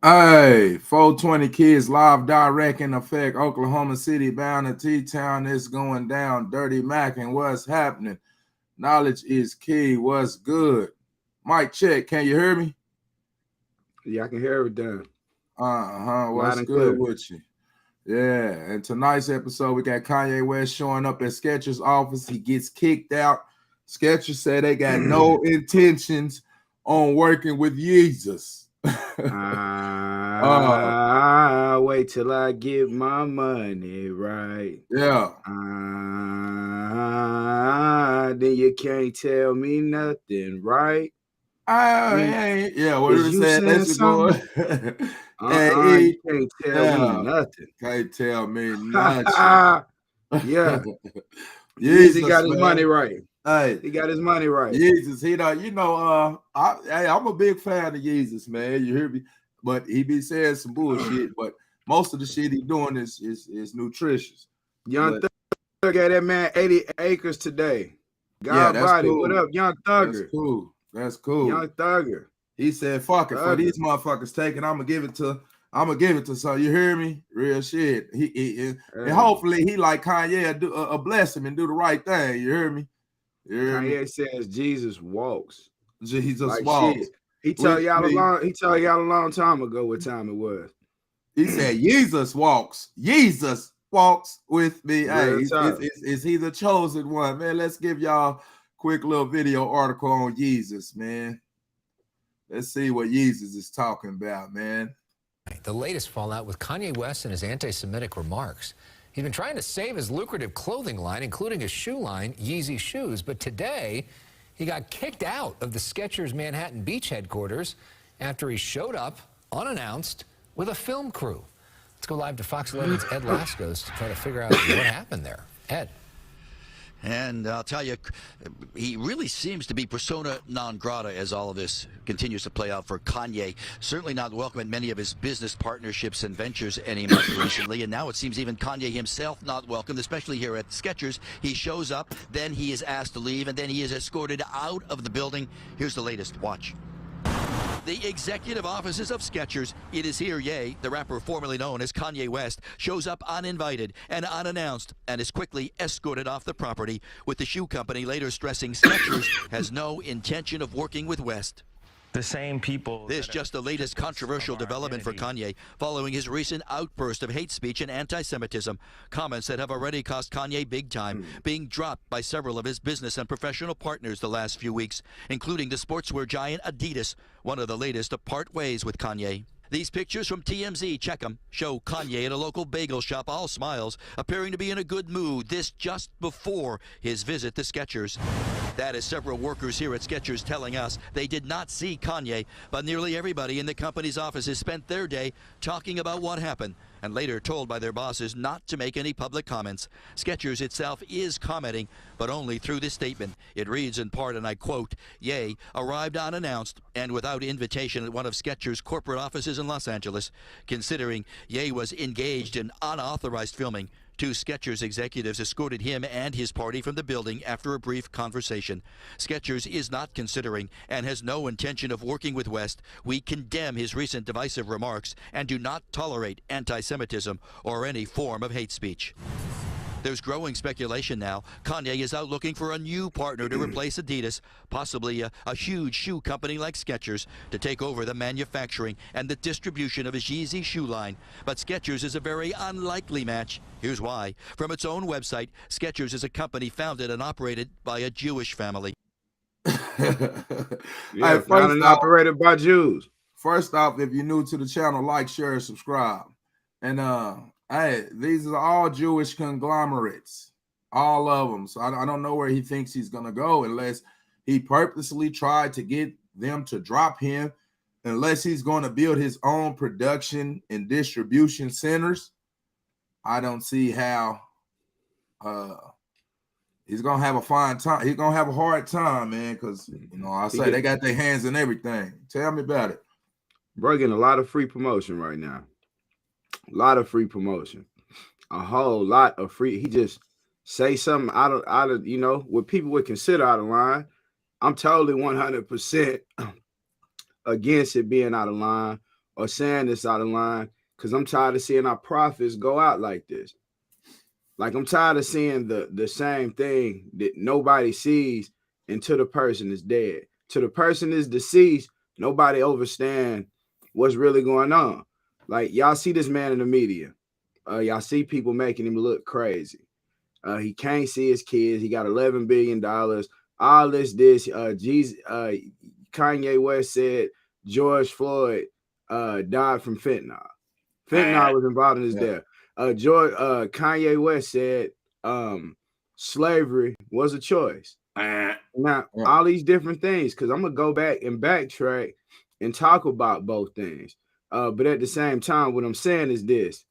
Hey, 420 kids live direct in effect. Oklahoma City bound to T-Town. It's going down. Dirty Mac and what's happening? Knowledge is key. What's good? Mic check. Can you hear me? Yeah, I can hear everything. What's good with you? Yeah, and tonight's episode, we got Kanye West showing up at SKECHERS' office. He gets kicked out. SKECHERS said they got no intentions on working with Jesus. Wait till I get my money right. Yeah. Then you can't tell me nothing, right? Yeah, what did you say? That's something? You can't tell me nothing. Can't tell me nothing. Yeah. Jesus, he got his money right. Hey, he got his money right. Jesus, I'm a big fan of Jesus, man. You hear me? But he be saying some bullshit. But most of the shit he doing is nutritious. Young Thugger gave that man 80 acres today. God body. Cool. What up, Young Thugger? That's cool. Young Thugger. He said, "Fuck it, for these motherfuckers taking, I'm gonna give it to some." You hear me? Real shit. And hopefully he like Kanye a bless him and do the right thing. You hear me? Kanye says Jesus walks. Jesus walks. Shit. He told y'all a long time ago what time it was. He said Jesus walks. Jesus walks with me. Hey, is he the chosen one, man? Let's give y'all a quick little video article on Jesus, man. Let's see what Jesus is talking about, man. The latest fallout with Kanye West and his anti-Semitic remarks. He's been trying to save his lucrative clothing line, including his shoe line, Yeezy Shoes. But today, he got kicked out of the SKECHERS Manhattan Beach headquarters after he showed up unannounced with a film crew. Let's go live to Fox 11's Ed Lascos to try to figure out what happened there. Ed. And I'll tell you, he really seems to be persona non grata as all of this continues to play out for Kanye. Certainly not welcome in many of his business partnerships and ventures anymore recently. And now it seems even Kanye himself not welcome, especially here at SKECHERS. He shows up, then he is asked to leave, and then he is escorted out of the building. Here's the latest. Watch. The executive offices of SKECHERS. It is here Ye, the rapper formerly known as Kanye West, shows up uninvited and unannounced and is quickly escorted off the property, with the shoe company later stressing SKECHERS has no intention of working with West. The same people. This just the latest controversial development for Kanye following his recent outburst of hate speech and anti-Semitism. Comments that have already cost Kanye big time, being dropped by several of his business and professional partners the last few weeks, including the sportswear giant Adidas, one of the latest to part ways with Kanye. These pictures from TMZ, check them, show Kanye at a local bagel shop, all smiles, appearing to be in a good mood. This just before his visit to SKECHERS. That is several workers here at SKECHERS telling us they did not see Kanye, but nearly everybody in the company's offices spent their day talking about what happened, and later told by their bosses not to make any public comments. SKECHERS itself is commenting, but only through this statement. It reads in part, and I quote, Ye arrived unannounced and without invitation at one of SKECHERS' corporate offices in Los Angeles. Considering Ye was engaged in unauthorized filming, two SKECHERS executives escorted him and his party from the building after a brief conversation. SKECHERS is not considering and has no intention of working with West. We condemn his recent divisive remarks and do not tolerate anti-Semitism or any form of hate speech. There's growing speculation now. Kanye is out looking for a new partner to replace Adidas, possibly a huge shoe company like Skechers, to take over the manufacturing and the distribution of his Yeezy shoe line. But Skechers is a very unlikely match. Here's why. From its own website, Skechers is a company founded and operated by a Jewish family. Yeah, founded and operated by Jews. First off, if you're new to the channel, like, share, subscribe. And hey, these are all Jewish conglomerates, all of them. So I don't know where he thinks he's gonna go unless he purposely tried to get them to drop him, unless he's going to build his own production and distribution centers. I don't see how he's gonna have a fine time. He's gonna have a hard time, man, because you know I say they got their hands in everything. Tell me about it. Bro, getting a lot of free promotion right now. A lot of free promotion. A whole lot of free. He just say something out of you know what people would consider out of line. I'm totally 100% against it being out of line or saying it's out of line, because I'm tired of seeing our prophets go out like this. Like, I'm tired of seeing the same thing that nobody sees until the person is dead. Till the person is deceased, nobody understands what's really going on. Like, y'all see this man in the media. Y'all see people making him look crazy. He can't see his kids. He got $11 billion. All this. Kanye West said George Floyd died from fentanyl. Fentanyl was involved in his death. Kanye West said slavery was a choice. Now, all these different things, because I'm gonna go back and backtrack and talk about both things. But at the same time, what I'm saying is this: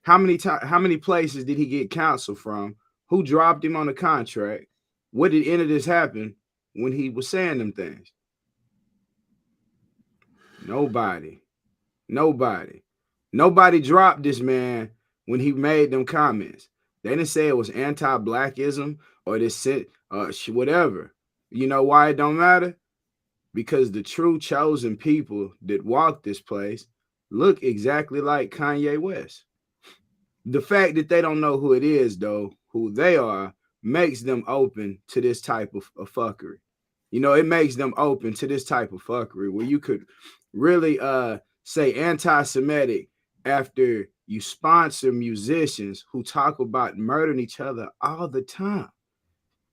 how many places did he get counsel from? Who dropped him on the contract? What did any of this happen when he was saying them things? Nobody dropped this man when he made them comments. They didn't say it was anti-blackism or this whatever. You know why it don't matter? Because the true chosen people that walk this place look exactly like Kanye West. The fact that they don't know who it is, though, who they are, makes them open to this type of fuckery. You know, it makes them open to this type of fuckery where you could really say anti-Semitic after you sponsor musicians who talk about murdering each other all the time.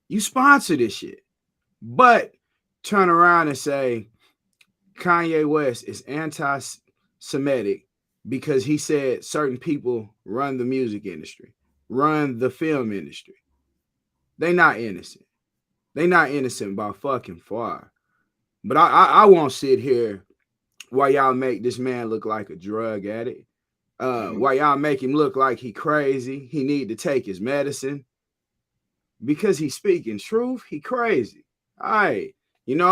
You sponsor this shit, but turn around and say Kanye West is anti-Semitic because he said certain people run the music industry, run the film industry. They not innocent. They not innocent by fucking far. But I won't sit here while y'all make this man look like a drug addict. While y'all make him look like he crazy, he need to take his medicine. Because he's speaking truth, he crazy. All right. You know,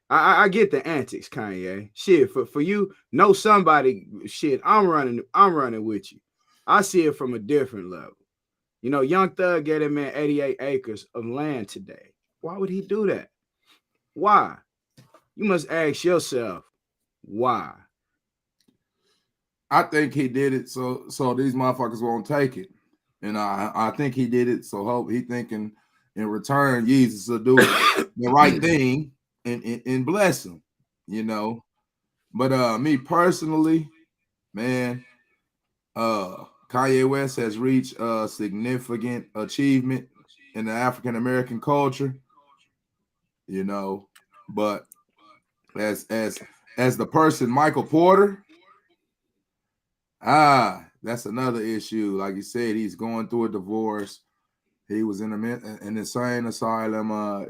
I get the antics, Kanye. Shit, for you, know somebody, shit, I'm running with you. I see it from a different level. You know, Young Thug gave that man 88 acres of land today. Why would he do that? Why? You must ask yourself, why? I think he did it so these motherfuckers won't take it. And I think he did it so hope he thinking in return Jesus will do the right thing and bless him, you know. But me personally, man, Kanye West has reached a significant achievement in the African American culture, you know. But as the person Michael Porter, that's another issue. Like you said, he's going through a divorce. He was in an insane asylum.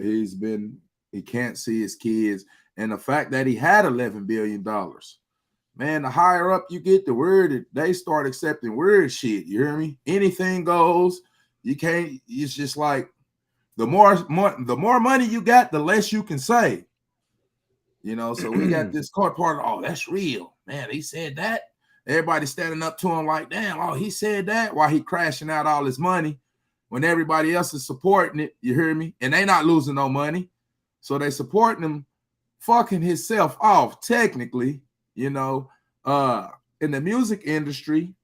He can't see his kids, and the fact that he had $11 billion. Man, the higher up you get, the word they start accepting weird shit. You hear me? Anything goes. You can't. It's just like the more money you got, the less you can say. You know. So we got this court part. Oh, that's real, man. He said that. Everybody standing up to him like, damn. Oh, he said that. While he crashing out all his money, when everybody else is supporting it. You hear me? And they not losing no money, so they supporting him, fucking himself off technically. You know, in the music industry,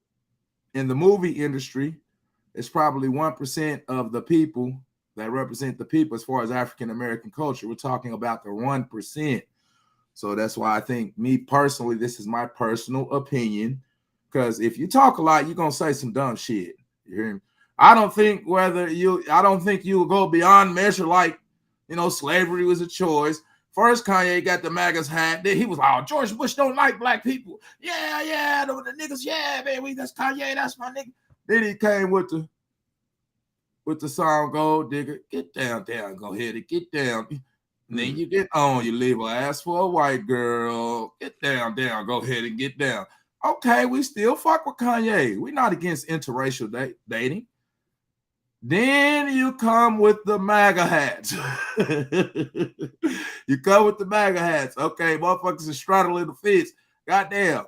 in the movie industry, it's probably 1% of the people that represent the people as far as African American culture. We're talking about the 1%. So that's why I think, me personally, this is my personal opinion, because if you talk a lot, you're gonna say some dumb shit. You hear me? I don't think you will go beyond measure, like, you know, slavery was a choice. First, Kanye got the MAGA's hat. Then he was like, oh, George Bush don't like black people. Yeah, the niggas, yeah, man, that's Kanye, that's my nigga. Then he came with the song Gold Digger. Get down, go ahead and get down. And then you get on, you leave an ass for a white girl. Get down, go ahead and get down. Okay, we still fuck with Kanye. We're not against interracial dating. Then you come with the MAGA hats. You come with the MAGA hats. Okay, motherfuckers are straddling the fence. Goddamn.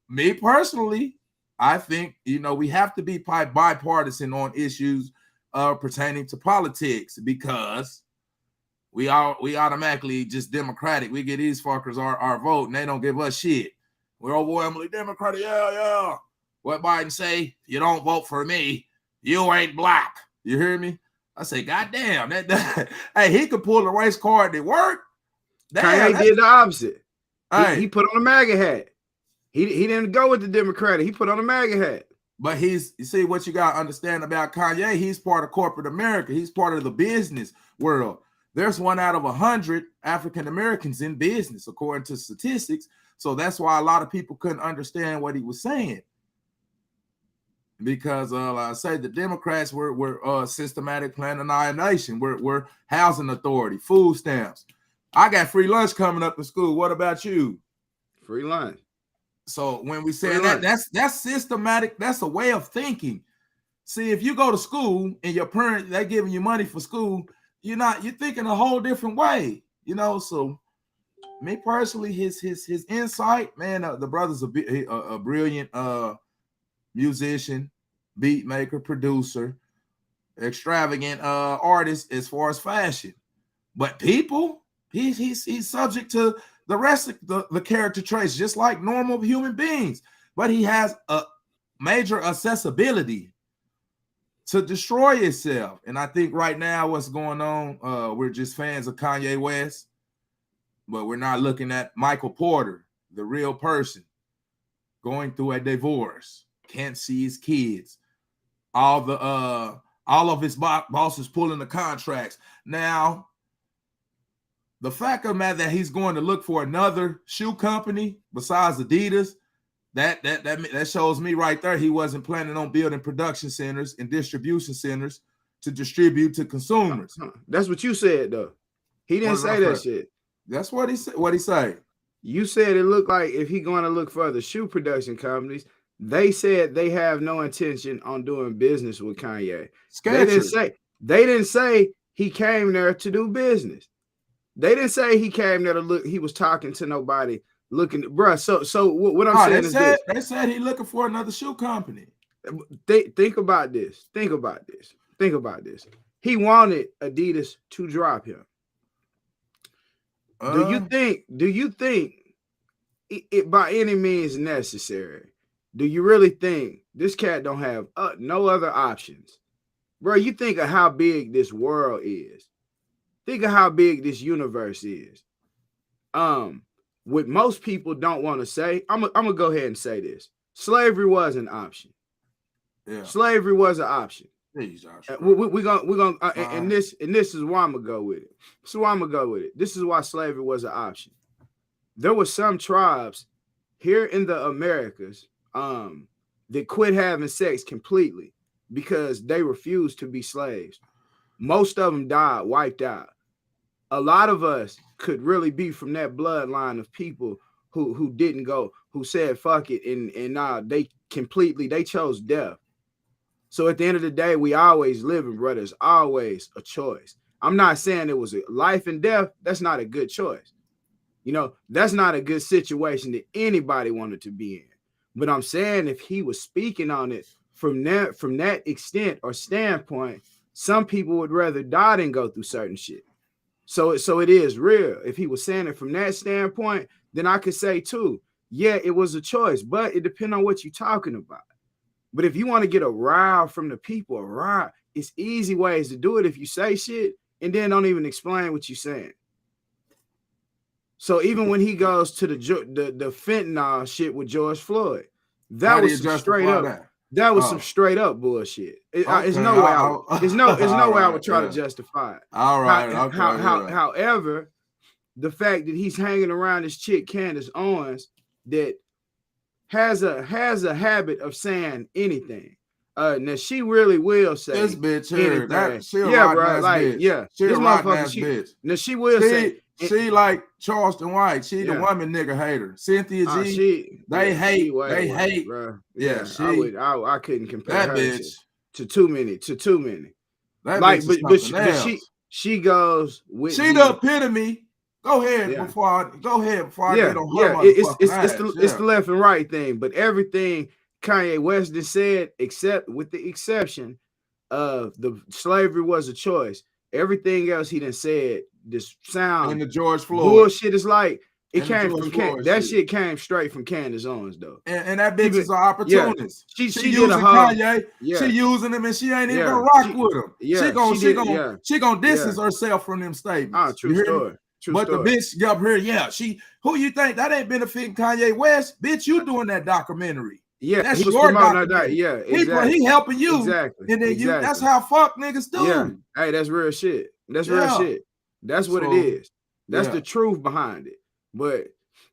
Me personally, I think, you know, we have to be bipartisan on issues pertaining to politics, because we automatically just Democratic. We get these fuckers our vote, and they don't give us shit. We're overwhelmingly Democratic. Yeah. What Biden say? You don't vote for me, you ain't black. You hear me? I say, goddamn, that hey, he could pull the race card that worked. Kanye did the opposite. Hey. He put on a MAGA hat. He didn't go with the Democratic. He put on a MAGA hat. But you see what you got to understand about Kanye, he's part of corporate America. He's part of the business world. There's 1 out of 100 African Americans in business, according to statistics. So that's why a lot of people couldn't understand what he was saying. Because I say the Democrats were systematic plan annihilation. We're housing authority, food stamps. I got free lunch coming up in school. What about you? Free lunch. So when we say that's systematic, that's a way of thinking. See, if you go to school and your parents, they're giving you money for school, you're thinking a whole different way, you know. So me personally, his insight, man, the brother's a brilliant musician, beat maker, producer, extravagant artist as far as fashion. But people, he's subject to the rest of the character traits, just like normal human beings. But he has a major accessibility to destroy itself. And I think right now what's going on, we're just fans of Kanye West, but we're not looking at Michael Porter, the real person, going through a divorce, can't see his kids, all of his bosses pulling the contracts. Now, the fact of the matter that he's going to look for another shoe company besides Adidas, that shows me right there he wasn't planning on building production centers and distribution centers to distribute to consumers. That's what you said, though. He didn't say that shit. That's what he said. What he say? You said it looked like if he going to look for other shoe production companies, they said they have no intention on doing business with Kanye. SKECHERS. They didn't say he came there to do business. They didn't say he came there to look. He was talking to nobody. Looking, bruh. So what I'm saying is this. They said he looking for another shoe company. Think about this. Think about this. He wanted Adidas to drop him. Do you think it by any means necessary? Do you really think this cat don't have no other options? Bro, you think of how big this world is. Think of how big this universe is. What most people don't want to say, I'm gonna go ahead and say this. Slavery was an option. Yeah. Slavery was an option. We're gonna and this is why I'm gonna go with it. This is why slavery was an option. There were some tribes here in the Americas that quit having sex completely because they refused to be slaves. Most of them died, wiped out. A lot of us could really be from that bloodline of people who didn't go, who said fuck it, and they chose death. So at the end of the day, we always living, brother. It's always a choice. I'm not saying it was a life and death. That's not a good choice. You know, that's not a good situation that anybody wanted to be in. But I'm saying if he was speaking on it from that extent or standpoint, some people would rather die than go through certain shit. So it is real. If he was saying it from that standpoint, then I could say too, yeah, it was a choice, but it depends on what you're talking about. But if you want to get a rile from the people, it's easy ways to do it if you say shit and then don't even explain what you're saying. So even when he goes to the fentanyl shit with George Floyd, that was some straight up. That was some straight up bullshit. There's no way. There's no way I would try to justify it. All right. However, the fact that he's hanging around this chick Candace Owens that has a habit of saying anything. Now she really will say this bitch here. Yeah, bro. Like, yeah, she this motherfucker. Bitch. Now she will say. She like Charleston White. She the woman nigga hater. Cynthia G. They hate. Bro. Yeah, I couldn't compare that her bitch to too many. That like, bitch but she goes with. She the epitome. Go ahead before I get on her it's the left and right thing, but everything Kanye West just said, except with the exception of the slavery was a choice. Everything else he done said, this sound and the George Floyd bullshit is like it came from that shit came straight from Candace Owens though. And that bitch is an opportunist. She using did Kanye. She using him and she ain't even gonna rock with him. She gonna distance herself from them statements. True story. But the bitch up here, who you think that ain't benefiting Kanye West? Bitch, you doing that documentary. Yeah, that's your documentary. Yeah, exactly. He helping you. Exactly. And then that's how fuck niggas do. Yeah. Hey, that's real shit. That's real shit. That's what it is. That's the truth behind it. But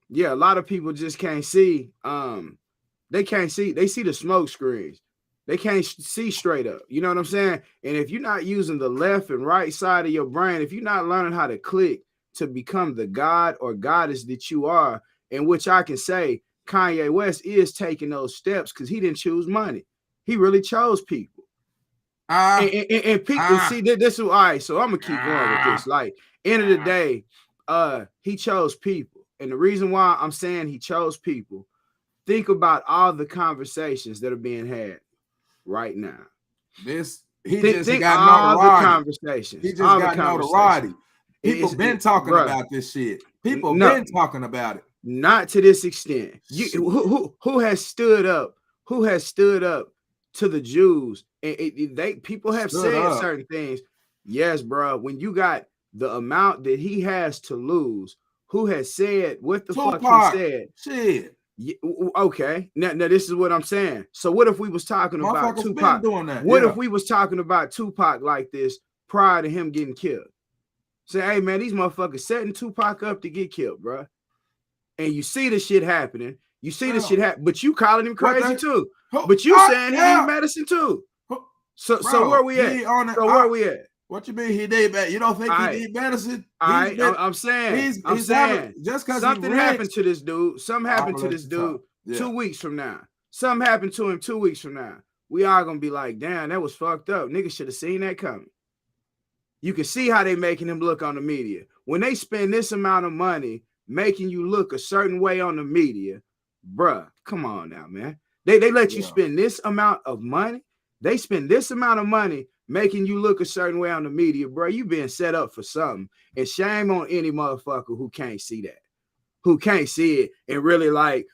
yeah, a lot of people just can't see. They can't see. They see the smoke screens. They can't see straight up. You know what I'm saying? And if you're not using the left and right side of your brain, if you're not learning how to click to become the god or goddess that you are, in which I can say Kanye West is taking those steps because he didn't choose money. He really chose people. And people see that this is all right. So I'm gonna keep going with this. Like, end of the day, he chose people. And the reason why I'm saying he chose people, think about all the conversations that are being had right now. He just got notoriety. Conversations. He just got notoriety. People been talking about this shit. People been talking about it. Not to this extent. Who has stood up? Who has stood up to the Jews? And people have said certain things. Yes, bro. When you got the amount that he has to lose, who has said what the fuck he said? Shit. Okay. Now this is what I'm saying. So what if we was talking about Tupac? What if we was talking about Tupac like this prior to him getting killed? Say, hey man, these motherfuckers setting Tupac up to get killed, bro. And you see the shit happening. You see the shit happen, but you calling him crazy too. But you saying he need medicine too. So where we at? Where we at? What you mean he need medicine? You don't think he need medicine? I'm saying just because something happened to this dude. Something happened to this dude 2 weeks from now. Something happened to him 2 weeks from now. We all gonna be like, damn, that was fucked up. Niggas should have seen that coming. You can see how they making him look on the media. When they spend this amount of money making you look a certain way on the media, bruh, come on now, man. They let you spend this amount of money. They spend this amount of money making you look a certain way on the media, bro. You being set up for something. And shame on any motherfucker who can't see that, who can't see it and really like,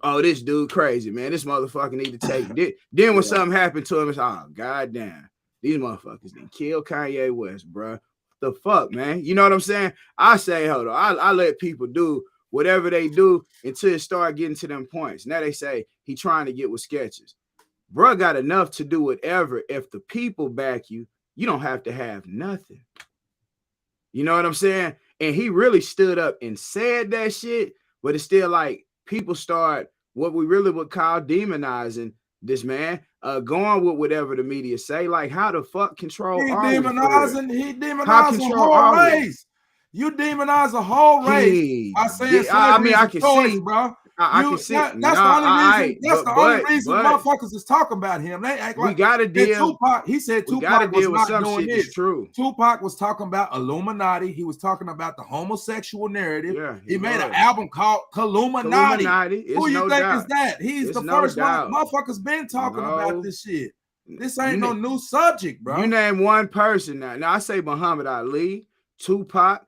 oh, this dude crazy, man. This motherfucker need to take it. Then when something happened to him, it's goddamn. These motherfuckers didn't kill Kanye West, bro. The fuck, man. You know what I'm saying? I say, hold on. I let people do whatever they do until it start getting to them points. Now they say he trying to get with Skechers. Bro got enough to do whatever. If the people back you, you don't have to have nothing. You know what I'm saying? And he really stood up and said that shit, but it's still like people start what we really would call demonizing this man, going with whatever the media say. Like, how the fuck control? He demonizing the whole race. You demonize a whole race by saying I can see, bro. I can see. That's the only reason motherfuckers is talking about him. They act like we gotta deal. Tupac, he said Tupac was not doing this. True. Tupac was talking about Illuminati. He was talking about the homosexual narrative. Yeah, he made an album called Illuminati. Who you think is that? He's the first one. Motherfuckers been talking about this shit. This ain't no new subject, bro. You name one person now. Now I say Muhammad Ali, Tupac.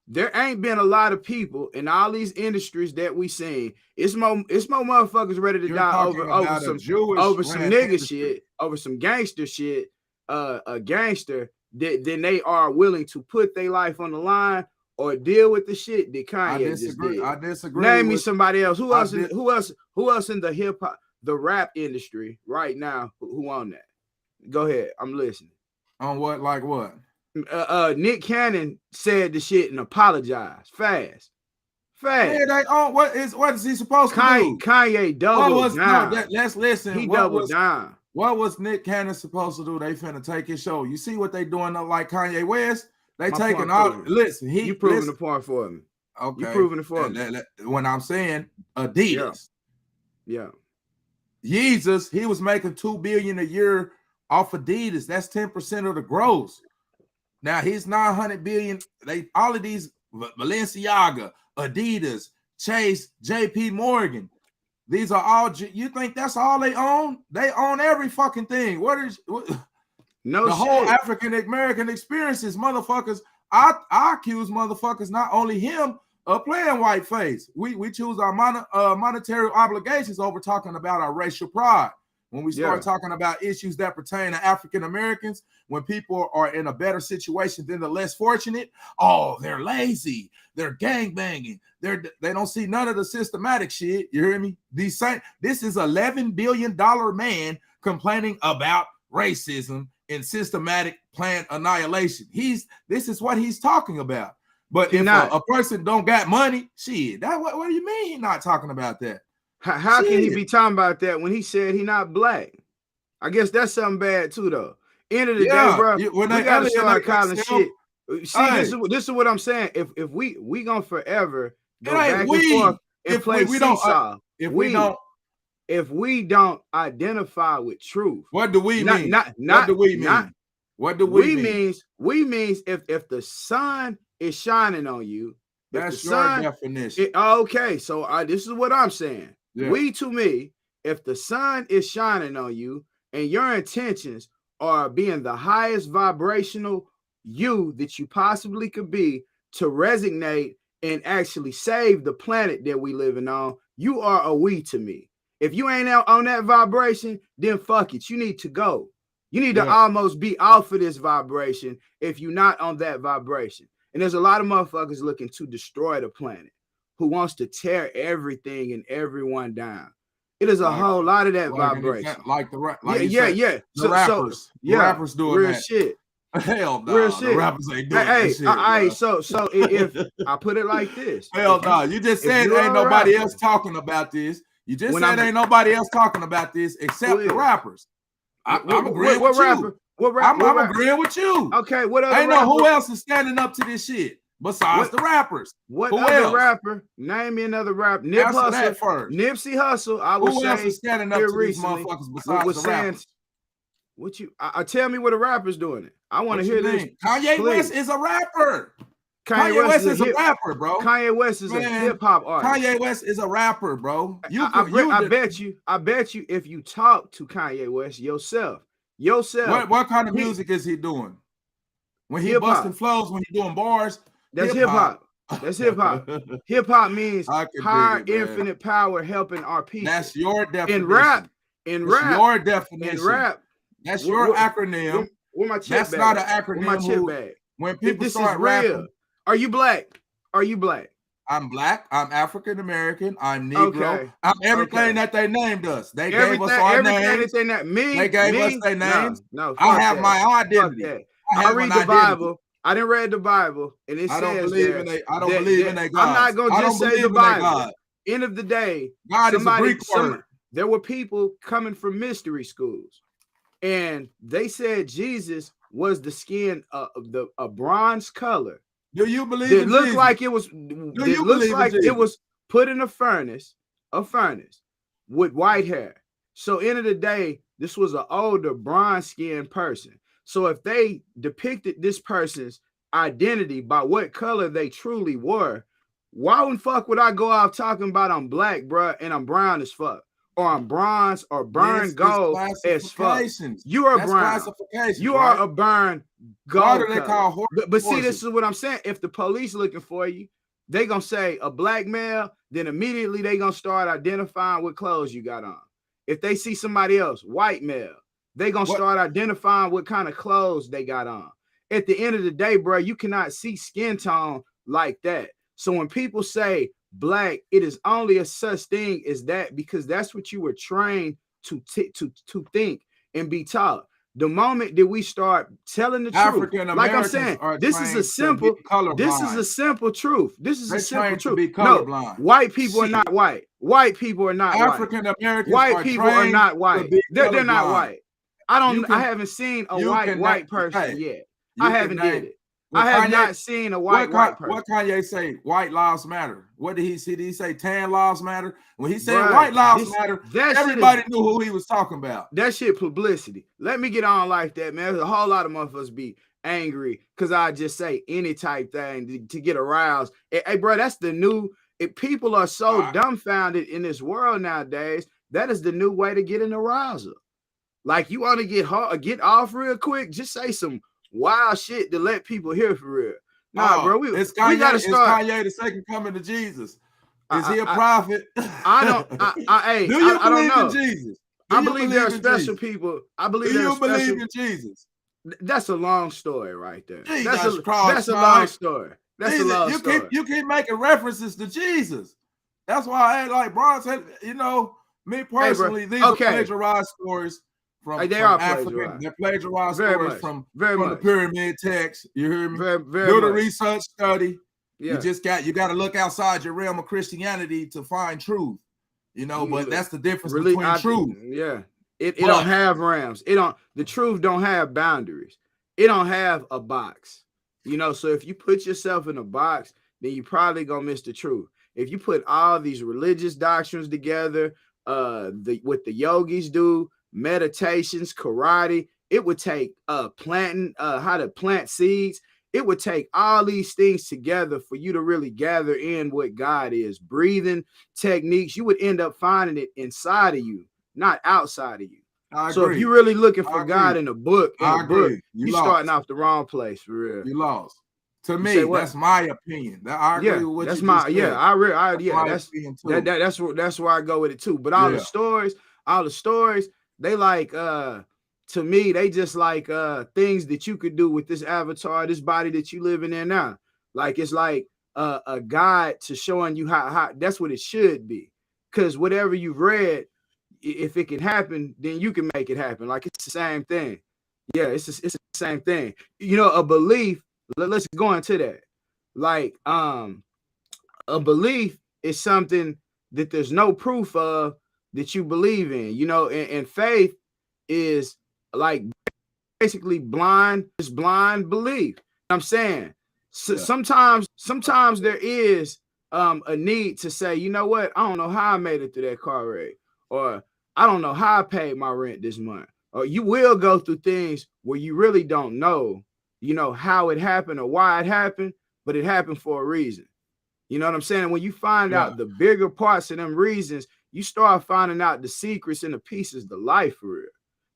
There ain't been a lot of people in all these industries that we seen. It's more motherfuckers ready to die over some nigga shit, over some gangster shit, a gangster than they are willing to put their life on the line or deal with the shit that Kanye just did. I disagree. Name me somebody else. Who else in the hip hop, the rap industry right now who on that? Go ahead. I'm listening. On what? Like what? Nick Cannon said the shit and apologized fast. Yeah, they on what is he supposed to do? Kanye doubled down. No, let's listen. He doubled down. What was Nick Cannon supposed to do? They finna take his show. You see what they doing like Kanye West? They taking all. Listen, you proving the point for me. Okay, you proving it for me. When I'm saying Adidas, yeah. Yeezus, he was making $2 billion a year off Adidas. That's 10% of the gross. Now he's 900 billion. All of these Balenciaga, Adidas, Chase, JP Morgan. These are all. You think that's all they own? They own every fucking thing. Whole African American experiences, motherfuckers. I accuse motherfuckers, not only him, of playing whiteface. We choose our monetary obligations over talking about our racial pride. When we start talking about issues that pertain to African Americans, when people are in a better situation than the less fortunate, they're lazy, they're gangbanging, they don't see none of the systematic shit. You hear me? This is $11 billion man complaining about racism and systematic planned annihilation. This is what he's talking about. But if a person don't got money, shit, what do you mean he's not talking about that? How can he be talking about that when he said he not black? I guess that's something bad too, though. End of the day, bro, we gotta start calling shit. See, this is what I'm saying. If we gonna forever go back and forth and play seesaw, if we don't identify with truth, what do we mean? What do we mean? What do we mean? We means if the sun is shining on you, that's your definition. Okay, so this is what I'm saying. Yeah. To me, if the sun is shining on you and your intentions are being the highest vibrational you that you possibly could be to resonate and actually save the planet that we living on, you are a we to me. If you ain't out on that vibration, then fuck it. You need to go. You need to almost be off of this vibration if you're not on that vibration. And there's a lot of motherfuckers looking to destroy the planet who wants to tear everything and everyone down. It is a whole lot of that vibration. The rappers. The rappers doing real that. Shit. Hell no. Real shit. The rappers ain't doing that shit. So if I put it like this. Hell no. You just said ain't nobody else talking about this. You just said ain't nobody else talking about this except the rappers. I'm agreeing with you. I'm agreeing with you. Okay, what other I know who else is standing up to this shit besides the rappers. What who other else? rapper? Name me another rapper. Nipsey Hussle. I would say else is standing up to these motherfuckers besides the rappers? What you? Tell me what a rapper's doing it. I want to hear this. Kanye West is a rapper. Kanye West is a rapper, bro. Kanye West is a hip hop artist. Kanye West is a rapper, bro. I bet you if you talk to Kanye West yourself. What kind of music is he doing? When he busting flows, when he doing bars, that's hip hop. That's hip hop. Hip hop means higher infinite power helping our people. That's your definition. In rap, your definition. In rap, that's your acronym. Where my chip that's bag? Not an acronym. Where my chip bag? When people start rapping, are you black? Are you black? I'm black. I'm African American. I'm Negro. Okay. I'm everything that they named us. They gave us our names. They gave us their names. No, I have my identity. I read the Bible. I didn't read the Bible, and it says I don't believe in their God. I'm not gonna just say the Bible. End of the day, God is a Greek word. There were people coming from mystery schools, and they said Jesus was the skin of a bronze color. Do you believe it looked like it was? It looks like it was put in a furnace with white hair. So end of the day, this was an older bronze skinned person. So if they depicted this person's identity by what color they truly were, why in fuck would I go out talking about I'm black, bro, and I'm brown as fuck? or I'm bronze or burn gold as fuck. You are brown. You are a burn gold. What do they call but see, this is what I'm saying. If the police looking for you, they gonna say a black male, then immediately they gonna start identifying what clothes you got on. If they see somebody else, white male, they gonna start identifying what kind of clothes they got on. At the end of the day, bro, you cannot see skin tone like that. So when people say black, it is only a such thing as that because that's what you were trained to think and be taught. The moment that we start telling the truth, like I'm saying, this is a simple truth. This is a simple truth. No, white people are not white. White people are not African Americans. White people are not white. They're not white. I haven't seen a white person yet. I haven't did it. I have not seen a white person. What Kanye say? White lives matter. What did he say? Did he say tan lives matter? When he said white lives matter, everybody knew who he was talking about. That shit publicity. Let me get on like that, man. There's a whole lot of motherfuckers be angry because I just say any type thing to get aroused. Hey, bro, that's the new. If people are so dumbfounded in this world nowadays, that is the new way to get an arousal. Like you want to get off real quick, just say some wild shit to let people hear for real. Nah, bro, we gotta start. Is Kanye the second coming to Jesus? Is he a prophet? I don't know. In Jesus? I believe there are special people. I believe do you believe in Jesus? That's a long story right there. That's a long story. That's a long story. You keep making references to Jesus. That's why I like Bron said, you know, me personally, these are plagiarized stories. From Africa, they're plagiarized stories from the pyramid text. You hear me? Do the research study. Yeah. You got to look outside your realm of Christianity to find truth. You know, but that's the difference between truth. Yeah, it don't have realms. The truth don't have boundaries. It don't have a box. You know, so if you put yourself in a box, then you probably gonna miss the truth. If you put all these religious doctrines together, what the yogis do, meditations, karate, it would take planting, how to plant seeds. It would take all these things together for you to really gather in what God is. Breathing techniques, you would end up finding it inside of you, not outside of you. So if you're really looking for God in a book, you're starting off the wrong place for real. You lost. To me, that's my opinion. I agree with what that's you my just said. That's where I go with it too. But all the stories, they like to me, they just like things that you could do with this avatar, this body that you living in now. Like it's like a guide to showing you how that's what it should be. Because whatever you've read, if it can happen, then you can make it happen. Like it's the same thing. Yeah, it's the same thing. You know, a belief. Let's go into that. Like a belief is something that there's no proof of that you believe in. You know, and faith is like basically blind belief. I'm saying sometimes there is a need to say, you know what, I don't know how I made it through that car wreck, or I don't know how I paid my rent this month. Or you will go through things where you really don't know, you know, how it happened or why it happened, but it happened for a reason. You know what I'm saying? When you find out the bigger parts of them reasons, you start finding out the secrets and the pieces to life for real.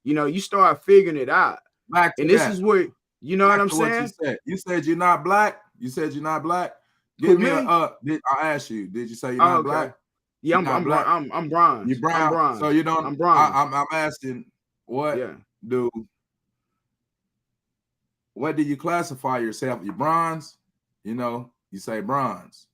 You know, you start figuring it out. And this is where, you know what I'm saying? You said you're not black. You said you're not black. Give me I asked you, did you say you're not black? Yeah, I'm bronze. You're brown. I'm bronze. So you don't. I'm bronze. I'm asking, what do you classify yourself? You bronze? You know, you say bronze.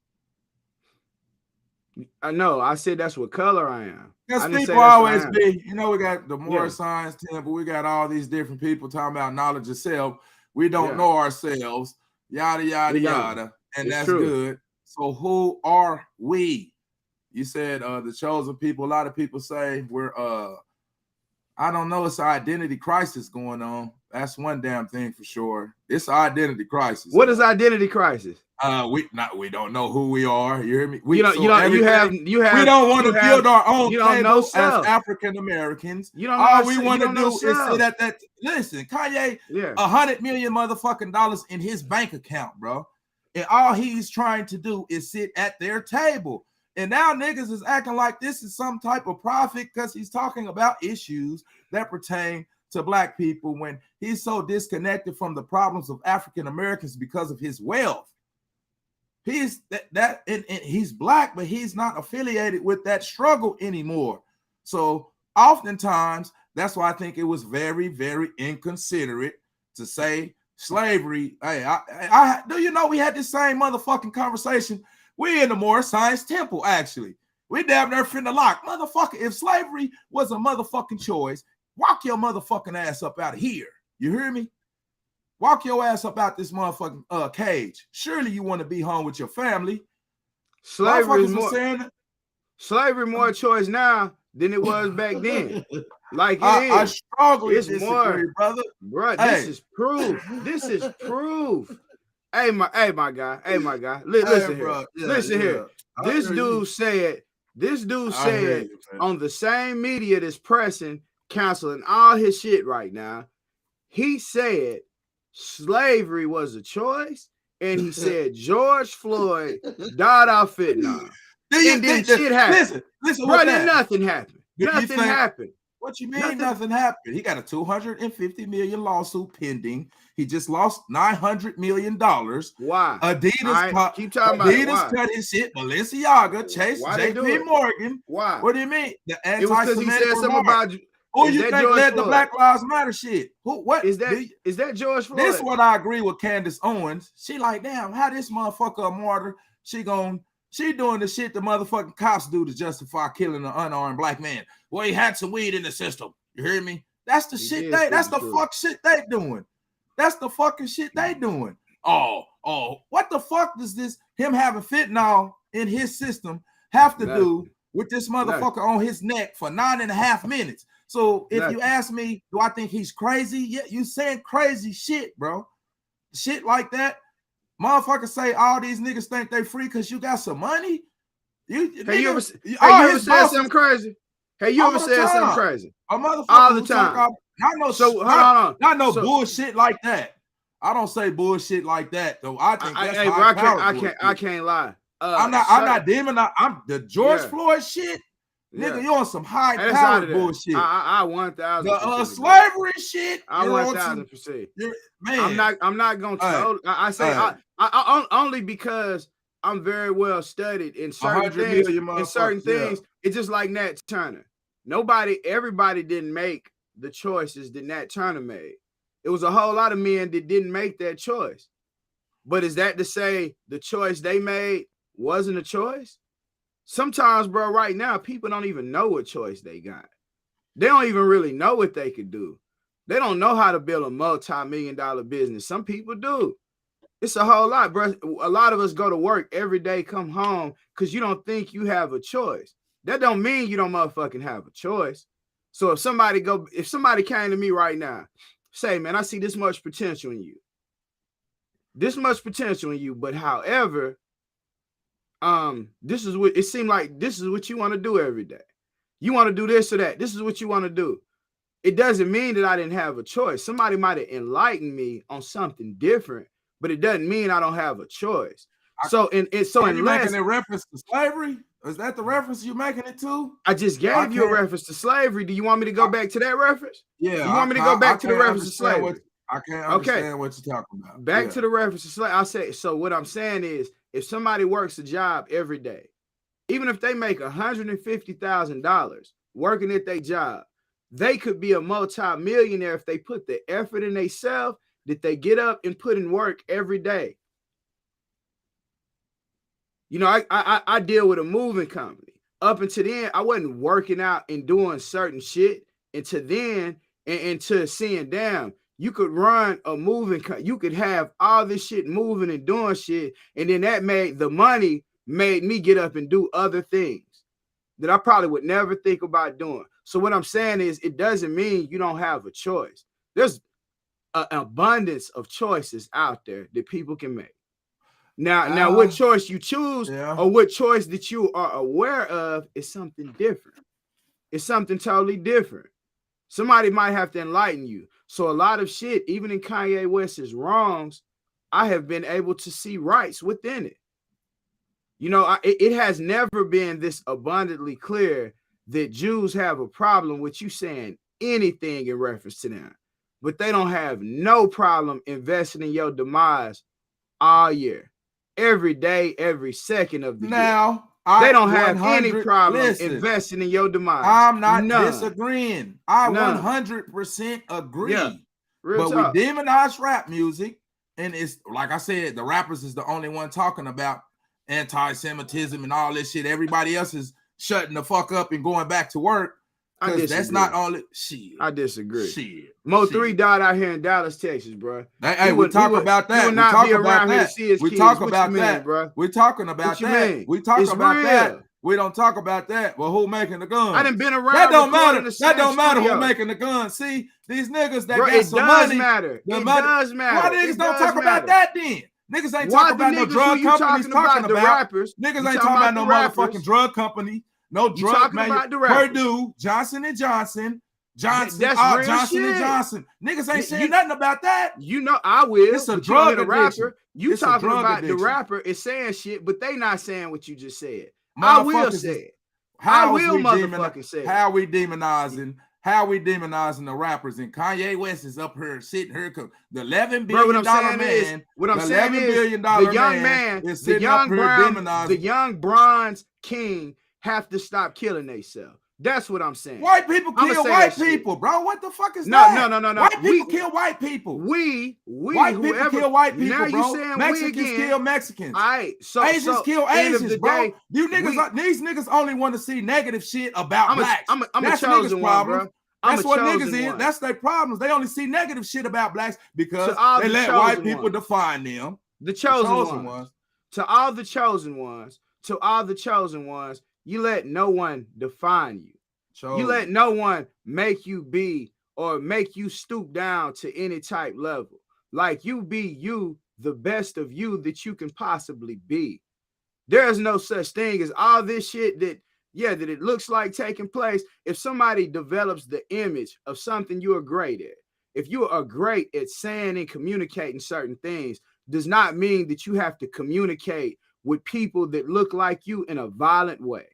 I know. I said that's what color I am. Because people always be, you know, we got the Moore Science Temple, we got all these different people talking about knowledge of self. We don't know ourselves, yada, yada, yada. And that's good. So who are we? You said the chosen people. A lot of people say we're I don't know, it's an identity crisis going on. That's one damn thing for sure. It's an identity crisis. What is identity crisis? We don't know who we are. You hear me? We don't want to build our own table as African Americans. All we want to do is sit at that. Listen, Kanye, $100 million motherfucking dollars in his bank account, bro. And all he's trying to do is sit at their table. And now niggas is acting like this is some type of prophet because he's talking about issues that pertain to black people when he's so disconnected from the problems of African Americans because of his wealth. He's and he's black, but he's not affiliated with that struggle anymore. So oftentimes, that's why I think it was very, very inconsiderate to say slavery. Hey, I do you know we had this same motherfucking conversation? We in the Morris Science Temple, actually. We damn near finna lock. Motherfucker, if slavery was a motherfucking choice, walk your motherfucking ass up out of here. You hear me? Walk your ass up out this motherfucking cage. Surely you want to be home with your family. Slavery more choice now than it was back then. Like I strongly disagree, more, brother. Bro, this is proof. This is proof. Hey, my guy. Listen here. Listen here. This dude said on the same media that's pressing, canceling all his shit right now. He said slavery was a choice, and he said George Floyd died off fentanyl. And then shit happened. Listen, bro, then nothing happened. Nothing happened. What you mean nothing happened? He got a $250 million lawsuit pending. He just lost $900 million. Why? Adidas, keep talking about Adidas cut his shit. Balenciaga, Chase, JP Morgan. Why? What do you mean? The it was because he said something about you. Who you think led the Black Lives Matter shit? Who? What is that? Is that George Floyd? This is what I agree with Candace Owens. She like, damn, how this motherfucker a martyr? She doing the shit the motherfucking cops do to justify killing an unarmed black man. Well, he had some weed in the system. You hear me? That's the shit that's the fuck shit they doing. That's the fucking shit they doing. Oh, what the fuck does this him having fentanyl in his system have to do with this motherfucker on his neck for 9.5 minutes? So if you ask me, do I think he's crazy? Yeah, you saying crazy shit, bro. Shit like that. Motherfuckers say all these niggas think they free because you got some money. You ever said something crazy? Hey, you ever said something crazy? A motherfucker all the time. Not no bullshit like that. I don't say bullshit like that though. I think that's I can't lie. I'm not demonizing. I'm the George Floyd shit. Nigga, you on some high power bullshit. I 1,000%. The slavery shit. I 1,000%. Man, I'm not gonna tell. I say I only because I'm very well studied in certain things. It's just like Nat Turner. Everybody didn't make the choices that Nat Turner made. It was a whole lot of men that didn't make that choice. But is that to say the choice they made wasn't a choice? Sometimes, bro, right now, people don't even know what choice they got. They don't even really know what they could do. They don't know how to build a multi-million-dollar business. Some people do. It's a whole lot, bro. A lot of us go to work every day, come home, because you don't think you have a choice. That don't mean you don't motherfucking have a choice. So if somebody came to me right now, say, man, I see this much potential in you. This much potential in you, but however, this is what it seemed like. This is what you want to do every day. You want to do this or that. This is what you want to do. It doesn't mean that I didn't have a choice. Somebody might have enlightened me on something different, but it doesn't mean I don't have a choice. Are you making a reference to slavery? Is that the reference you're making it to? I just gave you a reference to slavery. Do you want me to go back to that reference? Yeah. You want me to go back to the reference to slavery? I can't understand what you're talking about. Back to the reference to slavery. I say, so what I'm saying is, if somebody works a job every day, even if they make $150,000 working at their job, they could be a multi-millionaire if they put the effort in themselves that they get up and put in work every day. You know, I deal with a moving company. Up until then, I wasn't working out and doing certain shit. Until then, until seeing, damn, you could run a moving company. You could have all this shit moving and doing shit. And then that made me get up and do other things that I probably would never think about doing. So what I'm saying is, it doesn't mean you don't have a choice. There's an abundance of choices out there that people can make. Now, what choice you choose or what choice that you are aware of is something different. It's something totally different. Somebody might have to enlighten you. So a lot of shit, even in Kanye West's wrongs, I have been able to see rights within it. You know, it has never been this abundantly clear that Jews have a problem with you saying anything in reference to them, but they don't have no problem investing in your demise all year, every day, every second of the year. They don't have any problem investing in your demise. I'm not disagreeing. I 100% agree. Yeah. But we demonize rap music, and it's like I said, the rappers is the only one talking about anti-Semitism and all this shit. Everybody else is shutting the fuck up and going back to work. That's not only shit. I disagree. Shit. Mo3 died out here in Dallas, Texas, bro. Hey, we talk about that. We talk about that. We talk about that, bro. We talking about that. We talk about that. We don't talk about that. Well, who making the guns? I done been around. That don't matter. That don't matter who making the guns. See, these niggas that got some money. It does matter. Why niggas don't talk about that then? Niggas ain't talking about no drug companies talking about rappers. Niggas ain't talking about no motherfucking drug company. No drug manufacturer. Purdue, Johnson & Johnson. Johnson & Johnson. Niggas ain't saying nothing about that. You know, I will. It's a drug rapper. You talking about the rapper is saying shit, but they not saying what you just said. I will say it. I will motherfucking say it. How we demonizing the rappers, and Kanye West is up here sitting here. The $11 billion man. What I'm saying is the young man is sitting up here demonizing. The young bronze king have to stop killing themselves. That's what I'm saying. White people kill white people, bro. What the fuck is that? No. White people kill white people. White people kill white people, now bro. Mexicans kill Mexicans. All right, Asians kill Asians, bro. You niggas, these niggas only want to see negative shit about blacks. I'm a chosen one, bro. That's what niggas is. That's their problems. They only see negative shit about blacks because they let white people define them. The chosen ones. To all the chosen ones. To all the chosen ones. You let no one define you. You let no one make you be or make you stoop down to any type level. Like you be you, the best of you that you can possibly be. There's no such thing as all this shit that it looks like taking place. If somebody develops the image of something you are great at, if you are great at saying and communicating certain things, does not mean that you have to communicate with people that look like you in a violent way.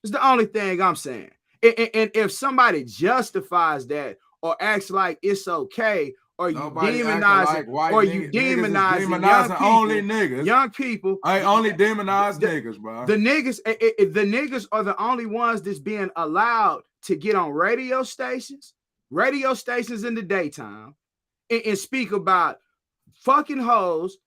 It's the only thing I'm saying. And if somebody justifies that or acts like it's okay, or you demonizing, young people. I only demonize niggas, bro. The niggas are the only ones that's being allowed to get on radio stations in the daytime and speak about fucking hoes,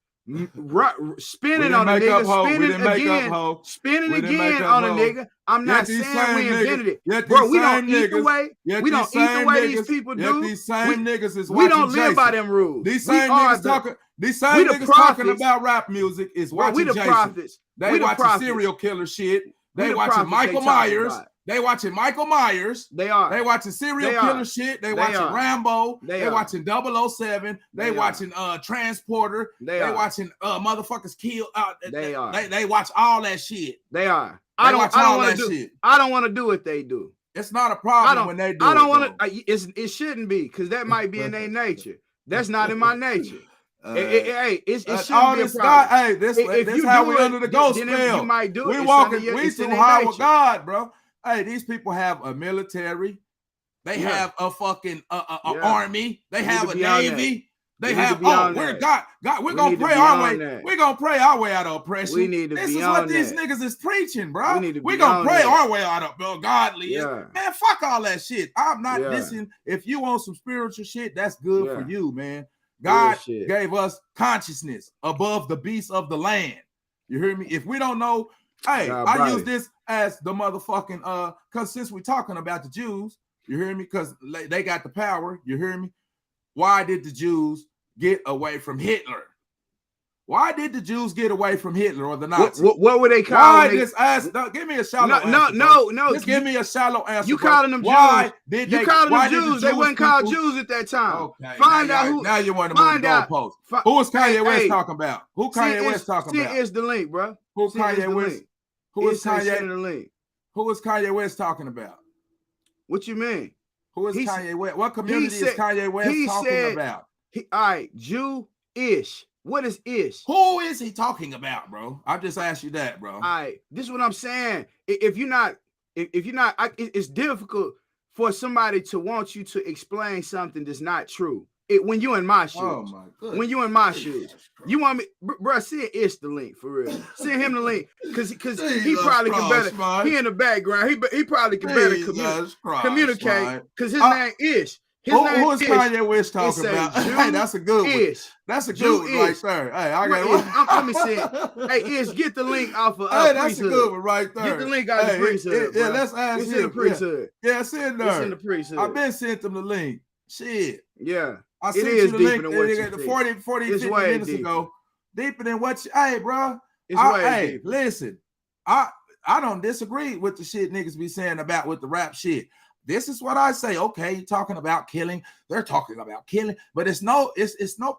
spinning on a nigga, spinning again on a nigga. I'm not saying we invented it, bro. We don't eat the way these people do. These same niggas is we don't live by them rules. These same niggas talking about rap music is watching Jason. They watching serial killer shit. They watching Michael Myers. They watching Michael Myers. They are. They watching serial killer shit. They watching Rambo. They watching 007. They watching Transporter. They watching motherfuckers kill. They are. They watch all that shit. They are. I don't want to do what they do. It's not a problem when they do. I don't want to. It shouldn't be, because that might be in their nature. That's not in my nature. It shouldn't be a problem. This how we under the ghost spell. You might do it. We walking. We too high with God, bro. Hey, these people have a military. They have a fucking army. They have a navy. They have we're gonna pray our way. We're gonna pray our way out of oppression. We need to this be is what on these that. niggas is preaching, bro. We're gonna pray our way out of godly. Yeah. Man, fuck all that shit. I'm not listening. If you want some spiritual shit, that's good for you, man. God gave us consciousness above the beasts of the land. You hear me? If we don't know, hey, I use this as the motherfucking because since we're talking about the Jews, you hear me? Because they got the power, you hear me? Why did the Jews get away from Hitler? Why did the Jews get away from Hitler or the Nazis? What were they calling? Give me a shallow answer. No. Just give me a shallow answer. You calling them Jews? Why did they? You calling them Jews? They weren't called Jews at that time. Okay. Find out who. Now you want to move the goalpost. Who is Kanye West talking about? Who Kanye West talking about? Here's the link, bro. Who Kanye West? Who is Kanye? Who is Kanye West talking about? What you mean? Who is Kanye West? What community is Kanye West talking about? All right, Jew-ish. What is ish? Who is he talking about, bro? I just asked you that, bro. All right, this is what I'm saying. If you're not, it's difficult for somebody to want you to explain something that's not true. When you in my shoes, when you in my shoes, you want me, bro? Send Ish the link for real. Send him the link because he probably can better. Man. He in the background. He probably can better communicate because his name Ish. Who's Kanye West talking about? Hey, that's a good one. That's a good one right there. Hey, I got it. Let me see it. Hey, Ish, get the link off of hey, that's a good one right there. Get the link out of the priesthood. Yeah, let's ask him. It's in the priesthood. Yeah, it's in there. It's in the priesthood. I've been sent them the link. Shit. Yeah. I sent you the link 40, 50 minutes ago. Deeper than what you, hey, bro. Hey, listen. I don't disagree with the shit niggas be saying about with the rap shit. This is what I say. Okay, you're talking about killing. They're talking about killing, but it's no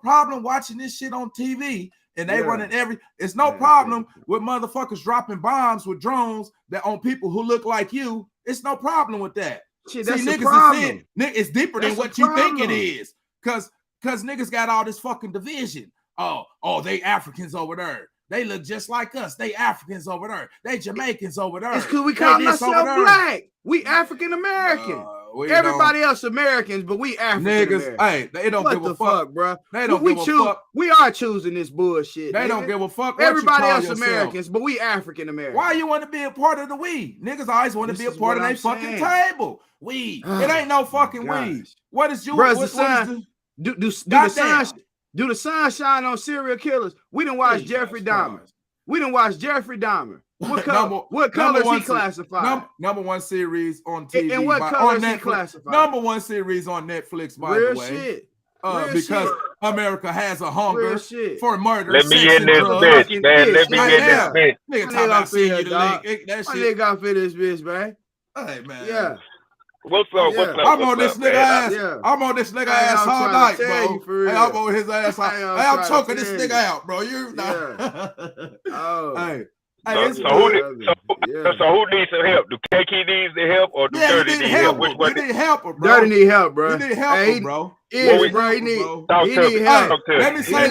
problem watching this shit on TV and they running it's no problem with motherfuckers dropping bombs with drones that on people who look like you. It's no problem with that. Shit, that's the problem. It's deeper than what you think it is. Cause niggas got all this fucking division. Oh, they Africans over there. They look just like us. They Africans over there. They Jamaicans over there. It's because we call ourselves black. We African American. Everybody else Americans, but we African American. Hey, they don't give a fuck, bro. They don't give a fuck. We are choosing this bullshit. They don't give a fuck. Everybody else Americans, but we African American. Why you want to be a part of the we? Niggas always want to be a part of their fucking table. We. It ain't no fucking we. What is you? Do the sun shine on serial killers? We didn't watch Jeffrey Dahmer. What color is he classified? Number one series on TV. And what color is he classified? Number one series on Netflix, by the way. Because America has a hunger for murder. Let me in this bitch, man. Let me in this bitch. Nigga talking about seeing you the link. That shit. Nigga got fit this bitch, man. Hey, man. Yeah. What's up? What's up? I'm on this nigga ass. I'm on this nigga ass all night, bro. Hey, I'm on his ass. Hey, I'm choking this nigga out, bro. You know. Hey. So who needs some help? Do KK needs the help or do Dirty need help? You need help, bro. Dirty need help, bro. You need help, bro. He need help. Let me say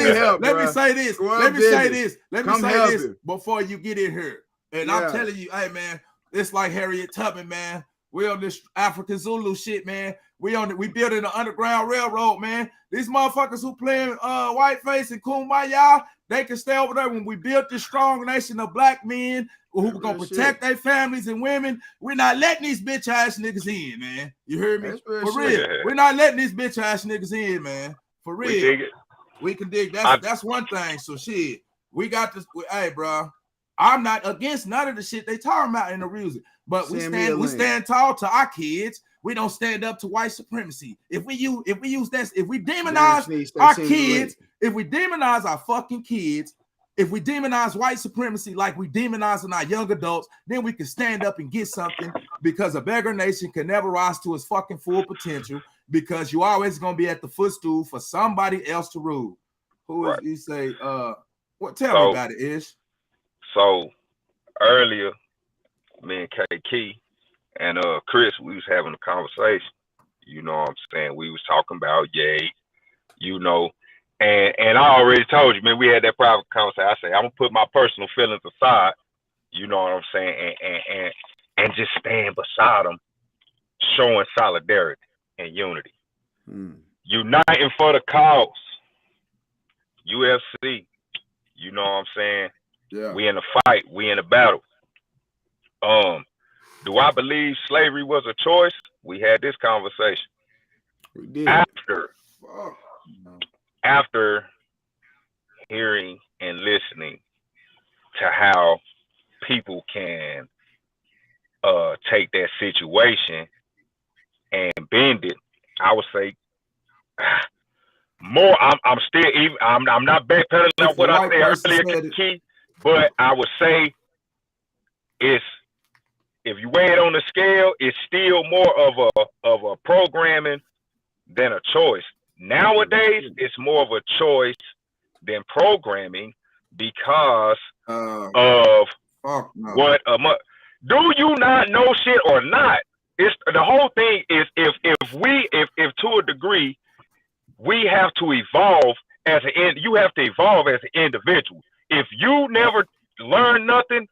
this. Let me say this before you get in here. And I'm telling you, hey, man, it's like Harriet Tubman, man. We on this African Zulu shit, man. We building an underground railroad, man. These motherfuckers who playing Whiteface and Kumbaya, they can stay over there. When we built this strong nation of black men who are gonna protect their families and women, we're not letting these bitch ass niggas in, man. You heard me? For real. Yeah. We're not letting these bitch ass niggas in, man. For real. We dig it. We can dig. That's one thing. So shit, we got this. Hey, bro, I'm not against none of the shit they talking about in the music, but we stand tall to our kids. We don't stand up to white supremacy. If we demonize our kids, if we demonize our fucking kids, if we demonize white supremacy like we demonizing our young adults, then we can stand up and get something, because a beggar nation can never rise to its fucking full potential, because you always gonna be at the footstool for somebody else to rule. Who is you say? Tell me about it, Ish. So earlier, me and KK and Chris, we was having a conversation. You know what I'm saying? We was talking about you know, and I already told you, man, we had that private conversation. I say, I'm gonna put my personal feelings aside, you know what I'm saying, and just stand beside them, showing solidarity and unity. Uniting for the cause. UFC, you know what I'm saying? Yeah. We in a fight, we in a battle. Do I believe slavery was a choice? We had this conversation. We did. After hearing and listening to how people can take that situation and bend it, I would say more. I'm still even. I'm not backpedaling on what I said earlier, Key, but I would say it's, if you weigh it on the scale, it's still more of a programming than a choice. Nowadays, it's more of a choice than programming, because of what do you not know shit or not? It's the whole thing is if to a degree we have to evolve as an end. You have to evolve evolve as an individual. If you never learn nothing,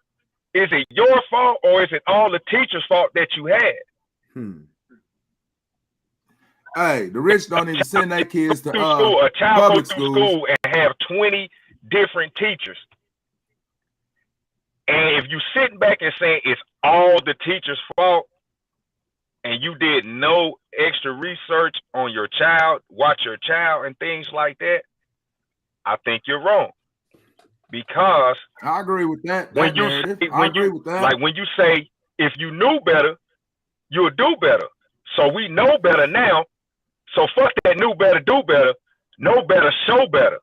is it your fault or is it all the teacher's fault that you had? Hey, the rich don't even send their kids to school. A child public go through schools. school and have 20 different teachers. And if you sitting back and saying it's all the teacher's fault and you did no extra research on your child, watch your child and things like that, I think you're wrong. Because I agree with that. I agree with that. Like when you say, if you knew better, you'll do better. So we know better now. So fuck that knew better, do better. Know better, show better.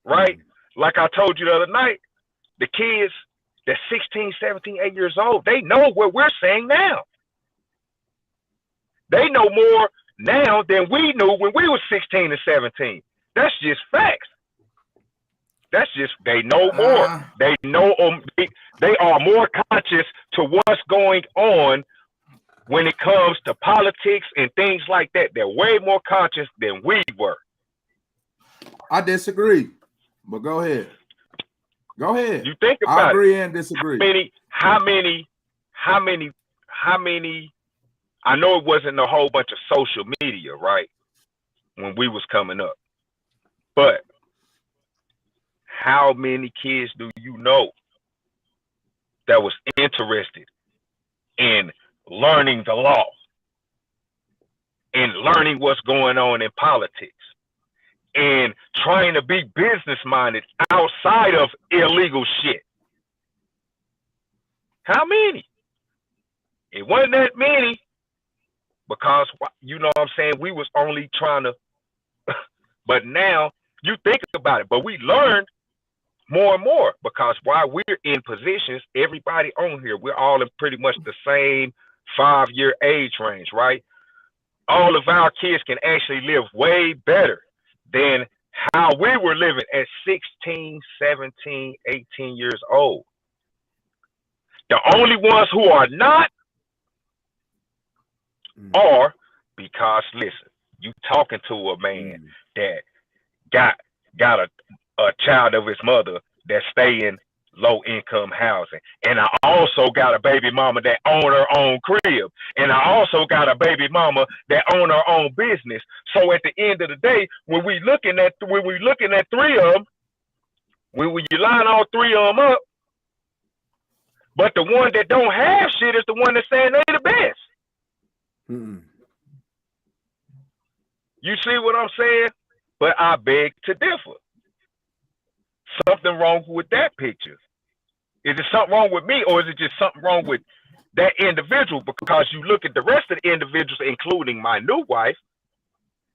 Right? Like I told you the other night, the kids that's 16, 17, 8 years old, they know what we're saying now. They know more now than we knew when we were 16 and 17. That's just facts. That's just, they know more. They know, they are more conscious to what's going on when it comes to politics and things like that. They're way more conscious than we were. I disagree, but go ahead. Go ahead. You think about it. I agree and disagree. How many, I know it wasn't a whole bunch of social media, right? When we was coming up. But how many kids do you know that was interested in learning the law and learning what's going on in politics and trying to be business minded outside of illegal shit? How many? It wasn't that many because, you know what I'm saying, we was only trying to, but now you think about it, but we learned more and more because while we're in positions, everybody on here, we're all in pretty much the same 5-year age range, right? All of our kids can actually live way better than how we were living at 16, 17, 18 years old. The only ones who are not are because, listen, you talking to a man that got a child of his mother that stay in low income housing. And I also got a baby mama that own her own crib. And I also got a baby mama that own her own business. So at the end of the day, when we looking at three of them, when you line all three of them up, but the one that don't have shit is the one that's saying they the best. You see what I'm saying? But I beg to differ. Something wrong with that picture. Is it something wrong with me, or is it just something wrong with that individual? Because you look at the rest of the individuals, including my new wife,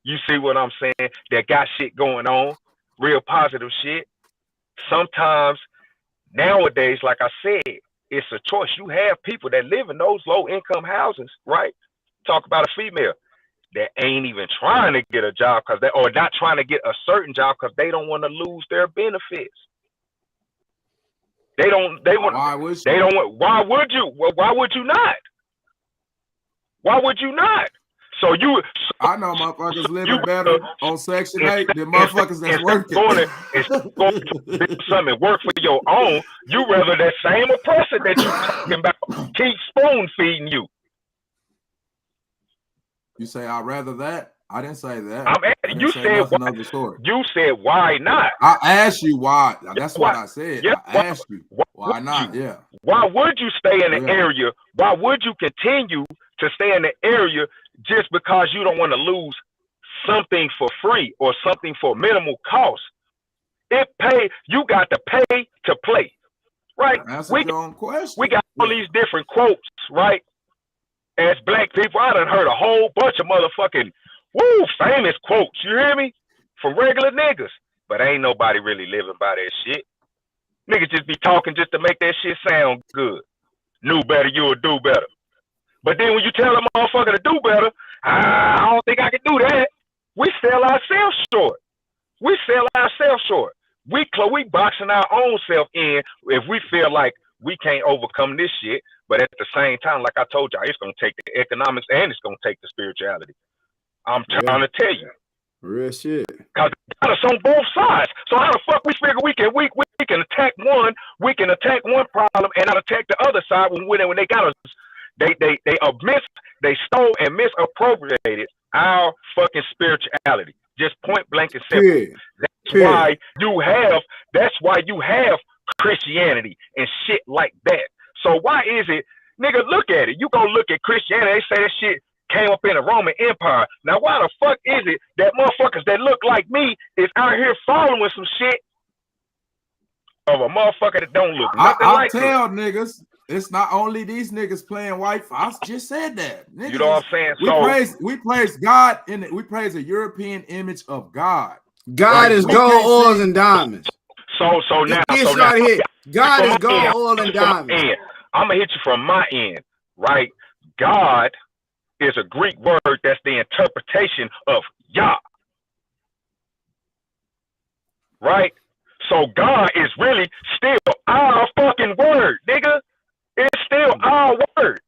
you see what I'm saying, that got shit going on, real positive shit. Sometimes, nowadays, like I said, it's a choice. You have people that live in those low-income houses, right? Talk about a female that ain't even trying to get a job or not trying to get a certain job because they don't want to lose their benefits. Why would you? Well, why would you not? Why would you not? I know motherfuckers living better on Section 8 than motherfuckers that's working. Going to do something and work for your own, you rather that same oppressor that you talking about keep spoon feeding you. You say I'd rather that? I didn't say that. You said why not? I asked you why. That's what I said. Yeah, I asked you why not? Yeah. Why would you stay in the area? Why would you continue to stay in the area just because you don't want to lose something for free or something for minimal cost? You got to pay to play, right? That's a good question. We got all these different quotes, right? As black people, I done heard a whole bunch of motherfucking famous quotes, you hear me? From regular niggas. But ain't nobody really living by that shit. Niggas just be talking just to make that shit sound good. Knew better, you'll do better. But then when you tell a motherfucker to do better, I don't think I can do that. We sell ourselves short. We boxing our own self in if we feel like we can't overcome this shit. But at the same time, like I told y'all, it's going to take the economics and it's going to take the spirituality. I'm trying to tell you. Real shit. Because got us on both sides. So how the fuck we figure we can attack one, problem and not attack the other side when they got us, they stole and misappropriated our fucking spirituality. Just point blank and simple. Period. That's why you have Christianity and shit like that. So why is it, nigga, look at it. You go look at Christianity, they say that shit came up in the Roman Empire. Now why the fuck is it that motherfuckers that look like me is out here following some shit of a motherfucker that don't look nothing like me? I tell niggas, it's not only these niggas playing white. I just said that. Niggas, you know what I'm saying? We praise God in it. We praise a European image of God. God is gold, oils, and diamonds. So now, here. God is gold, oil, and diamonds. I'm gonna hit you from my end, right? God is a Greek word that's the interpretation of Yah, right? So God is really still our fucking word, nigga. It's still our word.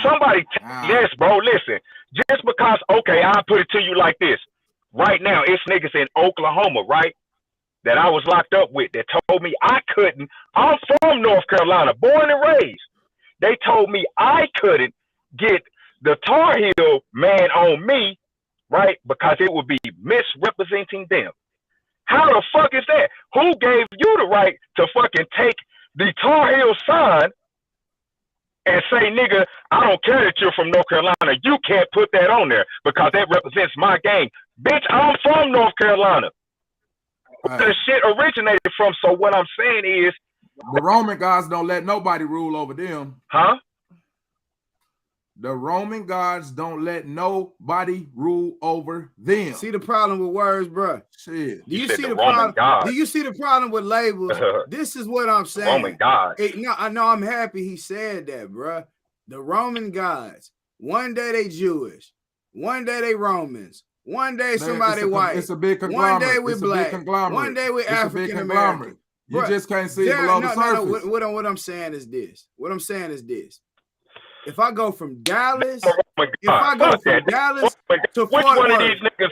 Somebody, yes, bro. Listen, just because, okay, I'll put it to you like this. Right now, it's niggas in Oklahoma, right, that I was locked up with that told me I couldn't. I'm from North Carolina, born and raised. They told me I couldn't get the Tar Heel man on me, right, because it would be misrepresenting them. How the fuck is that? Who gave you the right to fucking take the Tar Heel sign and say, nigga, I don't care that you're from North Carolina. You can't put that on there because that represents my gang. Bitch, I'm from North Carolina. Where the shit originated from. So what I'm saying is, the Roman gods don't let nobody rule over them. Huh? The Roman gods don't let nobody rule over them. See the problem with words, bro? Shit. Do you see the problem? Do you see the problem with labels? This is what I'm saying. Roman gods. No, I know. I'm happy he said that, bro. The Roman gods. One day they Jewish. One day they Romans. One day somebody white. It's a big conglomerate. One day we black. One day we African American. You just can't see it below the surface. No, what I'm saying is this. If I go from Dallas, to Fort Worth, which one of these niggas?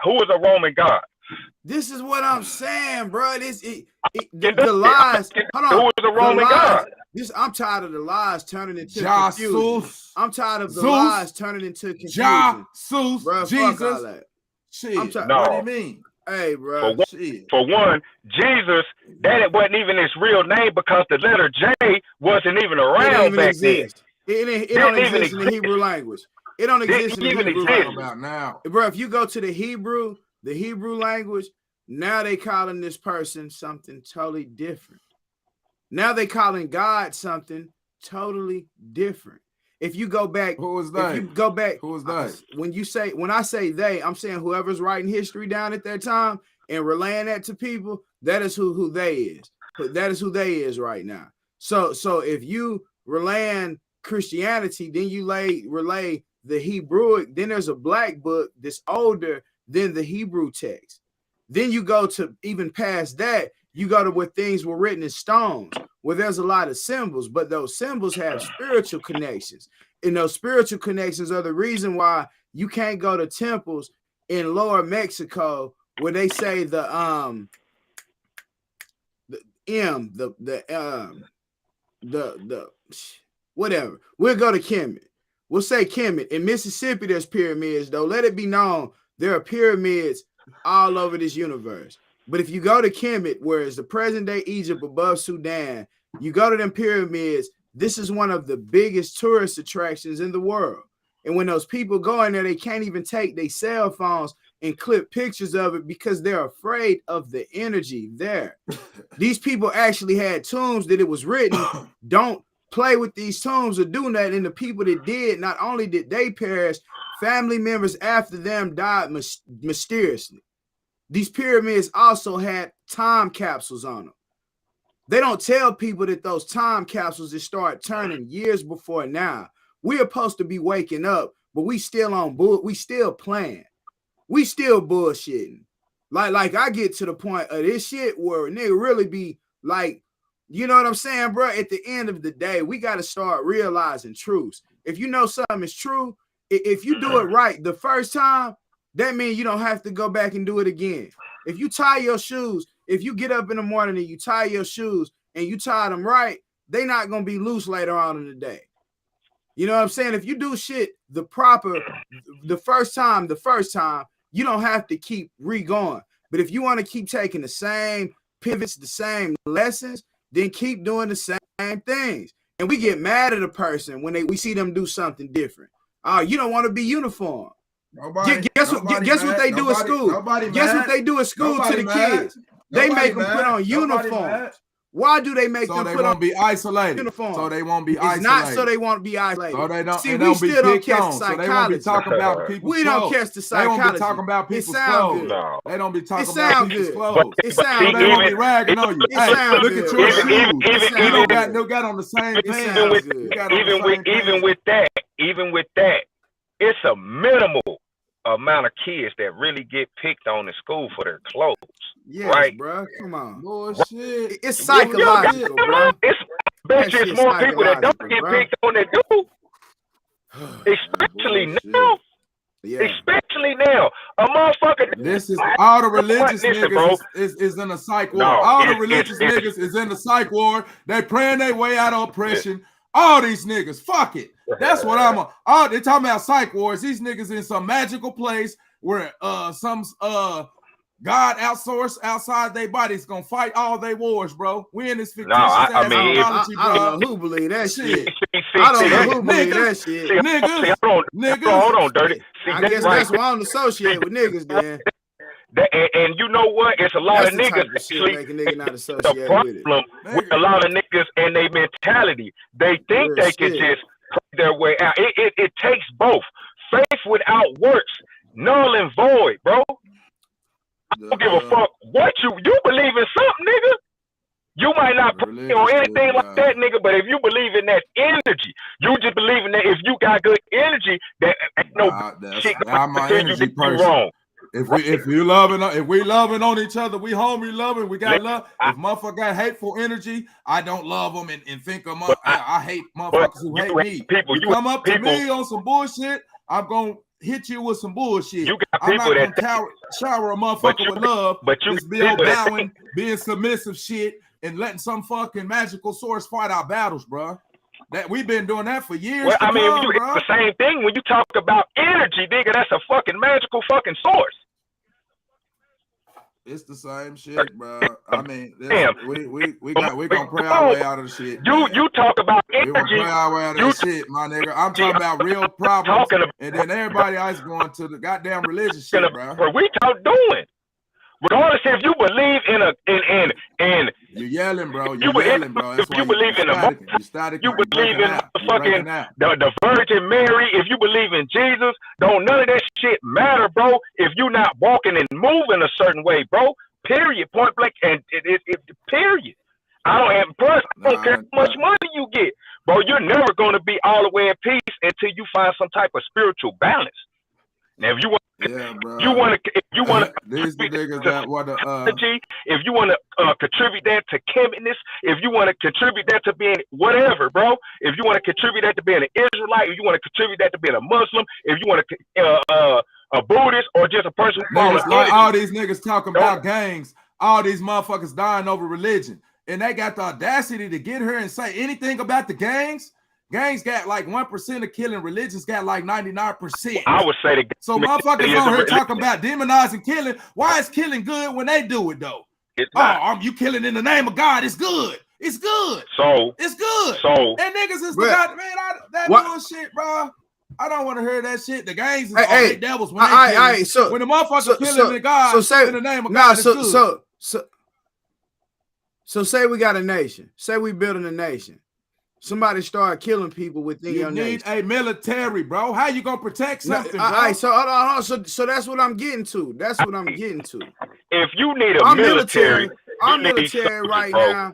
Who is a Roman god? This is what I'm saying, bro. The lies. Hold on. Who is a Roman god? I'm tired of the lies turning into confusion. I'm tired of the lies turning into confusion. Bro, Jesus. Shit. What do you mean? Hey, bro. For one, Jesus, that wasn't even his real name because the letter J wasn't even around back then. It don't exist in the Hebrew language. It don't exist in the Hebrew language. Now, bro, if you go to the Hebrew language, now they calling this person something totally different. Now they calling God something totally different. If you go back, who was that? If you go back, who was that? When I say they, I'm saying whoever's writing history down at that time and relaying that to people, that is who they is. That is who they is right now. So if you relaying Christianity, then you relay the Hebrew. Then there's a black book that's older than the Hebrew text. Then you go to even past that. You go to where things were written in stones, where there's a lot of symbols, but those symbols have spiritual connections. And those spiritual connections are the reason why you can't go to temples in Lower Mexico where they say the whatever. We'll go to Kemet. We'll say Kemet. In Mississippi, there's pyramids, though. Let it be known there are pyramids all over this universe. But if you go to Kemet, where is the present-day Egypt above Sudan, you go to them pyramids, this is one of the biggest tourist attractions in the world. And when those people go in there, they can't even take their cell phones and clip pictures of it because they're afraid of the energy there. These people actually had tombs that it was written, don't play with these tombs or do nothing. And the people that did, not only did they perish, family members after them died mysteriously. These pyramids also had time capsules on them. They don't tell people that those time capsules just start turning years before now. We're supposed to be waking up, but we still on bull. We still playing. We still bullshitting. Like I get to the point of this shit where nigga really be like, you know what I'm saying, bro? At the end of the day, we got to start realizing truths. If you know something is true, if you do it right the first time, that means you don't have to go back and do it again. If you tie your shoes, if you get up in the morning and you tie your shoes and you tie them right, they're not going to be loose later on in the day. You know what I'm saying? If you do shit the first time, you don't have to keep re-going. But if you want to keep taking the same pivots, the same lessons, then keep doing the same things. And we get mad at a person when we see them do something different. You don't want to be uniform. Guess what they do at school? Guess what they do at school to the kids? They make them put on uniforms. Why do they make them put on? So they won't be isolated. Uniform. So they won't be it's isolated. Not so they won't be isolated. So they don't. See, we still don't catch the psychology. So they won't be talking about people's We don't catch the psychology. They won't be talking about people's clothes. No. They don't be talking about people's clothes. It sounds good. They won't be ragging on you. Hey, look at your shoes. You don't got on the same thing. Even with that, it's a minimal amount of kids that really get picked on in school for their clothes. Yeah, right, bro. Come on, bullshit. It's psychological, bro. It's more people that don't get picked on that do. Especially now. Yeah. Especially now, a motherfucker. This is all the religious niggas is in a psych ward. All the religious niggas is in the psych ward. They praying their way out of oppression. All these niggas, fuck it. That's what I'm on. They talking about psych wars. These niggas in some magical place where some God outsourced outside their bodies gonna fight all their wars, bro. We in this fictitious I don't know who believe that shit. I don't know who believe that shit. Niggas. Hold on, dirty. I guess that's why I don't associate with niggas, then. And you know what? It's a lot of niggas actually. The problem with a lot of niggas and their mentality. They think they can just put their way out. It takes both. Faith without works, null and void, bro. I don't give a fuck what you believe in something, nigga. You might not pray on anything like that, nigga, but if you believe in that energy, you just believe in that if you got good energy, that ain't no shit my energy person. Wrong. If we loving on each other, we homie loving, we got love. If motherfucker got hateful energy, I don't love them and think of I hate motherfuckers who hate me. You come up to me on some bullshit, I'm gonna hit you with some bullshit. I'm not gonna shower a motherfucker with love. But you just be bowing, being submissive shit, and letting some fucking magical source fight our battles, bro. That we've been doing that for years. Well, I mean, it's the same thing when you talk about energy, nigga. That's a fucking magical fucking source. It's the same shit, bro. I mean, we gonna pray our way out of the shit. You talk about energy. We gonna pray our way out of the shit, my nigga. I'm talking about real problems, and then everybody else going to the goddamn religious shit, bro. What we doing? Regardless if you believe in you're yelling, bro. You're yelling, bro. If you believe in you believe in the Virgin Mary. If you believe in Jesus, don't none of that shit matter, bro. If you're not walking and moving a certain way, bro. Period. Point blank. And it period. I don't care how much money you get, bro. You're never going to be all the way in peace until you find some type of spiritual balance. Now, if you want, these the niggas that want to if you want to contribute that to chemicness, if you want to contribute that to being whatever, bro. If you want to contribute that to being an Israelite, if you want to contribute that to being a Muslim, if you want to a Buddhist or just a person who follows like all these niggas talking about gangs, all these motherfuckers dying over religion, and they got the audacity to get here and say anything about the gangs. Gangs got like 1% of killing. Religions got like 99%. I would say so motherfuckers on here talking about demonizing killing. Why is killing good when they do it though? You killing in the name of God? It's good. It's good. So it's good. So and niggas is that bullshit, bro. I don't want to hear that shit. The gangs is all devils when they kill. When the motherfucker killing in God in the name of God, it's good. So say we got a nation. Say we building a nation. Somebody start killing people within your nation. You need a military, bro. How you gonna protect something, bro? All right, so hold on. So that's what I'm getting to. That's what I'm getting to. If you need a military, I'm military right now.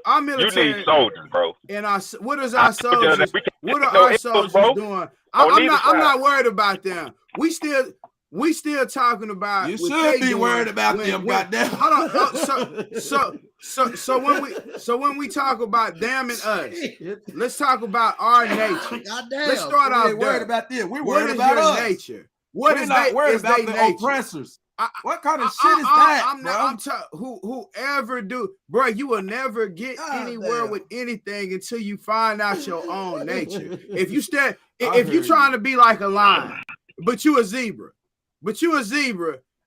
I'm military. You need soldiers, bro. And what is our soldiers? What are our soldiers doing? I'm not worried about them. We still talking about. You should be worried about them, goddamn. Hold on. So when we talk about damning us, let's talk about our nature. Goddamn. Let's start off worried about them. We're worried about your nature. What We're is not they, worried is about they the nature? oppressors. What kind of shit is that, I'm bro? not. Whoever do, bro, you will never get anywhere with anything until you find out your own nature. If you trying to be like a lion, but you a zebra,